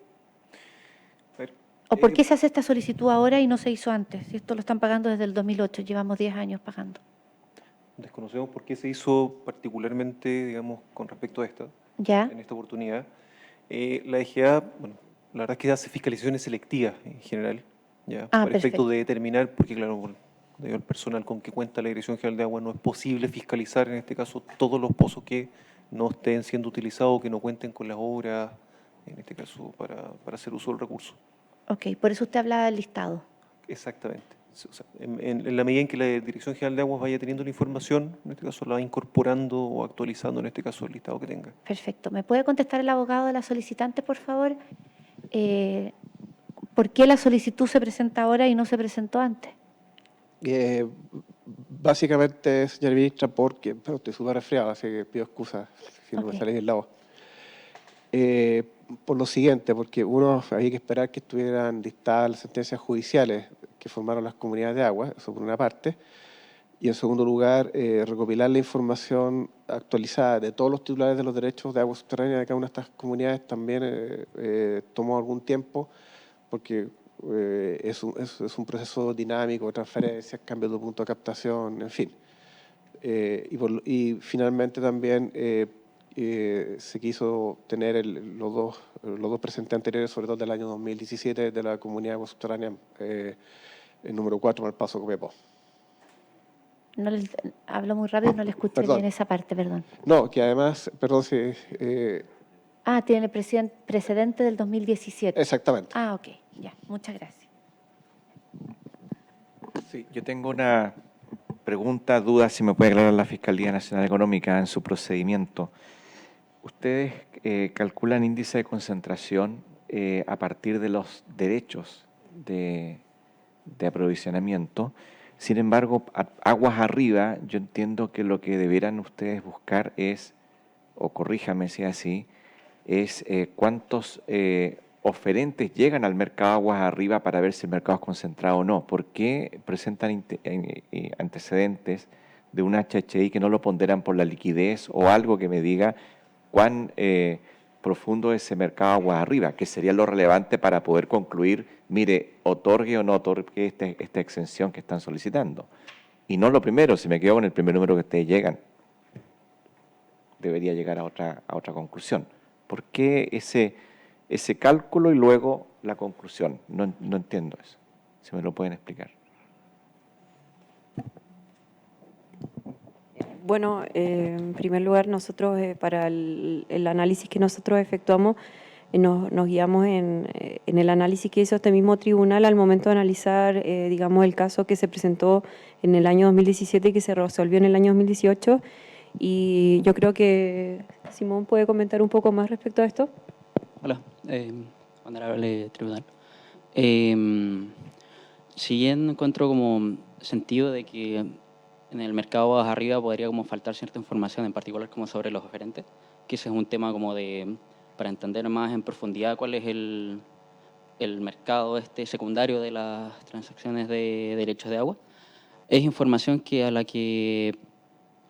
¿O por qué se hace esta solicitud ahora y no se hizo antes? Si esto lo están pagando desde el 2008, llevamos 10 años pagando. Desconocemos por qué se hizo particularmente, digamos, con respecto a ¿Ya? en esta oportunidad. La DGA, bueno, la verdad es que hace fiscalizaciones selectivas en general, ya, para perfecto. efectos de determinar, porque claro, bueno, debido al personal con que cuenta la Dirección General de Agua, no es posible fiscalizar en este caso todos los pozos que no estén siendo utilizados o que no cuenten con las obras, en este caso, para hacer uso del recurso. Ok, por eso usted hablaba del listado. Exactamente. O sea, en la medida en que la Dirección General de Aguas vaya teniendo la información, en este caso la va incorporando o actualizando, en este caso, el listado que tenga. Perfecto. ¿Me puede contestar el abogado de la solicitante, por favor? ¿Por qué la solicitud se presenta ahora y no se presentó antes? Básicamente, señora ministra, porque estoy súper resfriado, así que pido excusas si no Ok. me sale bien la voz. Por lo siguiente, porque uno había que esperar que estuvieran listadas las sentencias judiciales que formaron las comunidades de agua, eso por una parte, y en segundo lugar, recopilar la información actualizada de todos los titulares de los derechos de agua subterránea de cada una de estas comunidades también tomó algún tiempo, porque es un proceso dinámico de transferencias, cambios de punto de captación, en fin. Y finalmente también se quiso tener los dos presentes anteriores, sobre todo del año 2017, de la comunidad de agua subterránea, el número 4, Malpaso, Copiapó. No hablo muy rápido, no le escuché Perdón. bien esa parte, perdón. No, que además, perdón, si, Tiene el precedente del 2017. exactamente. Ok, ya, muchas gracias. Sí, yo tengo una pregunta, duda, si me puede aclarar la Fiscalía Nacional Económica en su procedimiento. Ustedes calculan índice de concentración a partir de los derechos de aprovisionamiento. Sin embargo, aguas arriba, yo entiendo que lo que deberán ustedes buscar es, o corríjame si es así, es cuántos oferentes llegan al mercado aguas arriba para ver si el mercado es concentrado o no. ¿Por qué presentan antecedentes de un HHI que no lo ponderan por la liquidez o algo que me diga cuán profundo es ese mercado aguas arriba? Que sería lo relevante para poder concluir, mire, otorgue o no otorgue esta exención que están solicitando. Y no lo primero, si me quedo con el primer número que ustedes llegan, debería llegar a otra conclusión. ¿Por qué ese cálculo y luego la conclusión? No entiendo eso. Si me lo pueden explicar. Bueno, en primer lugar, nosotros para el análisis que nosotros efectuamos, nos guiamos en el análisis que hizo este mismo tribunal al momento de analizar, digamos, el caso que se presentó en el año 2017 y que se resolvió en el año 2018. Y yo creo que Simón puede comentar un poco más respecto a esto. Hola, honorable tribunal. Si bien encuentro como sentido de que en el mercado arriba podría como faltar cierta información, en particular como sobre los oferentes, que ese es un tema como para entender más en profundidad cuál es el mercado secundario de las transacciones de derechos de agua. Es información a la que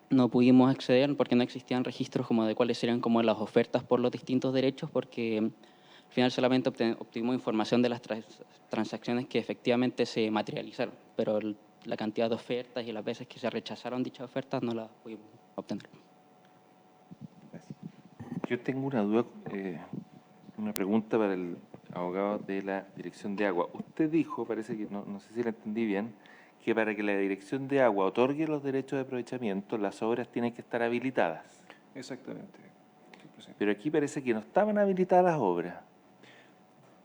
no pudimos acceder porque no existían registros como de cuáles serían como las ofertas por los distintos derechos, porque al final solamente obtuvimos información de las transacciones que efectivamente se materializaron, pero la cantidad de ofertas y las veces que se rechazaron dichas ofertas no las pudimos obtener. Yo tengo una duda, una pregunta para el abogado de la Dirección de Agua. Usted dijo, parece que no sé si la entendí bien, que para que la Dirección de Agua otorgue los derechos de aprovechamiento, las obras tienen que estar habilitadas. Exactamente. Sí, presidente. Pero aquí parece que no estaban habilitadas las obras.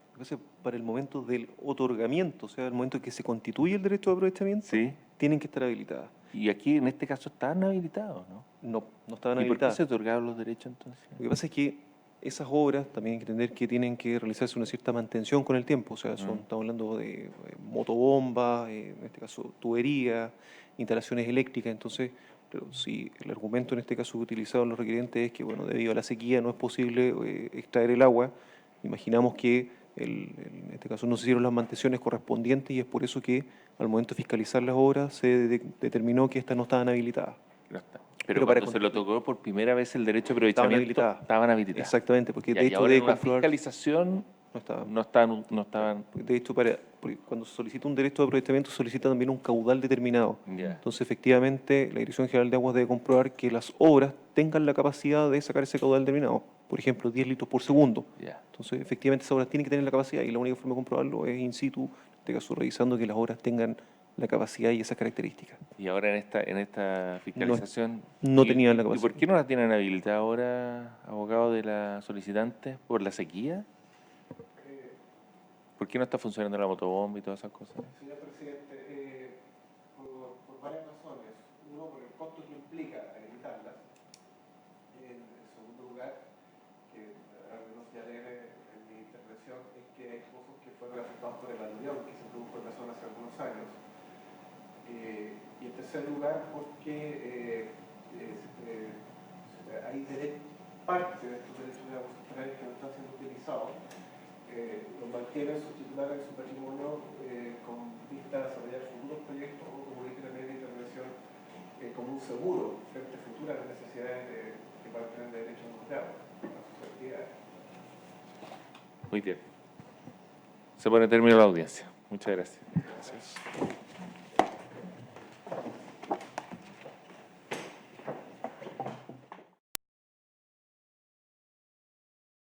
Lo que pasa es que para el momento del otorgamiento, o sea, el momento en que se constituye el derecho de aprovechamiento, Sí. tienen que estar habilitadas. Y aquí, en este caso, estaban habilitados, ¿no? No estaban ¿Y por qué habilitadas. se otorgaron los derechos entonces? Lo que pasa es que esas obras también hay que entender que tienen que realizarse una cierta mantención con el tiempo. O sea, estamos hablando de motobombas, en este caso tuberías, instalaciones eléctricas. Entonces, pero si el argumento en este caso utilizado en los requirientes es que, bueno, debido a la sequía no es posible extraer el agua, imaginamos que en este caso no se hicieron las mantenciones correspondientes y es por eso que al momento de fiscalizar las obras se determinó que estas no estaban habilitadas. No está. Pero Pero para cuando se lo tocó por primera vez el derecho de Estaban aprovechamiento, habilitadas. estaban habilitadas. Exactamente, porque Ya, de y hecho ahora de en una comprobar... fiscalización No estaban. no estaban. De hecho, porque cuando se solicita un derecho de aprovechamiento, se solicita también un caudal determinado. Ya. Entonces, efectivamente, la Dirección General de Aguas debe comprobar que las obras tengan la capacidad de sacar ese caudal determinado. Por ejemplo, 10 litros por segundo. Ya. Entonces, efectivamente, esas obras tienen que tener la capacidad y la única forma de comprobarlo es in situ, en este caso, revisando que las obras tengan la capacidad y esas características. Y ahora en esta fiscalización... no ¿y- tenían la ¿Y capacidad. por qué no la tienen habilitada ahora, abogado de la solicitante? ¿Por la sequía? ¿Por qué no está funcionando la motobomba y todas esas cosas? Señor presidente, por varias razones. Uno, por el costo que implica habilitarlas. En segundo lugar, que algo no señalé en mi intervención, es que hay pozos que fueron afectados por el aluvión que se produjo en la zona hace algunos años. Y en tercer lugar, porque hay parte de estos derechos de agua subterráneos que no están siendo utilizados. Los mantienen sus titulares en su patrimonio con vista a desarrollar futuros proyectos o, como dije también en la intervención, como un seguro frente a futuras necesidades que puedan tener de derechos de agua a sus actividades. Muy bien. Se pone término a la audiencia. Muchas gracias. Gracias.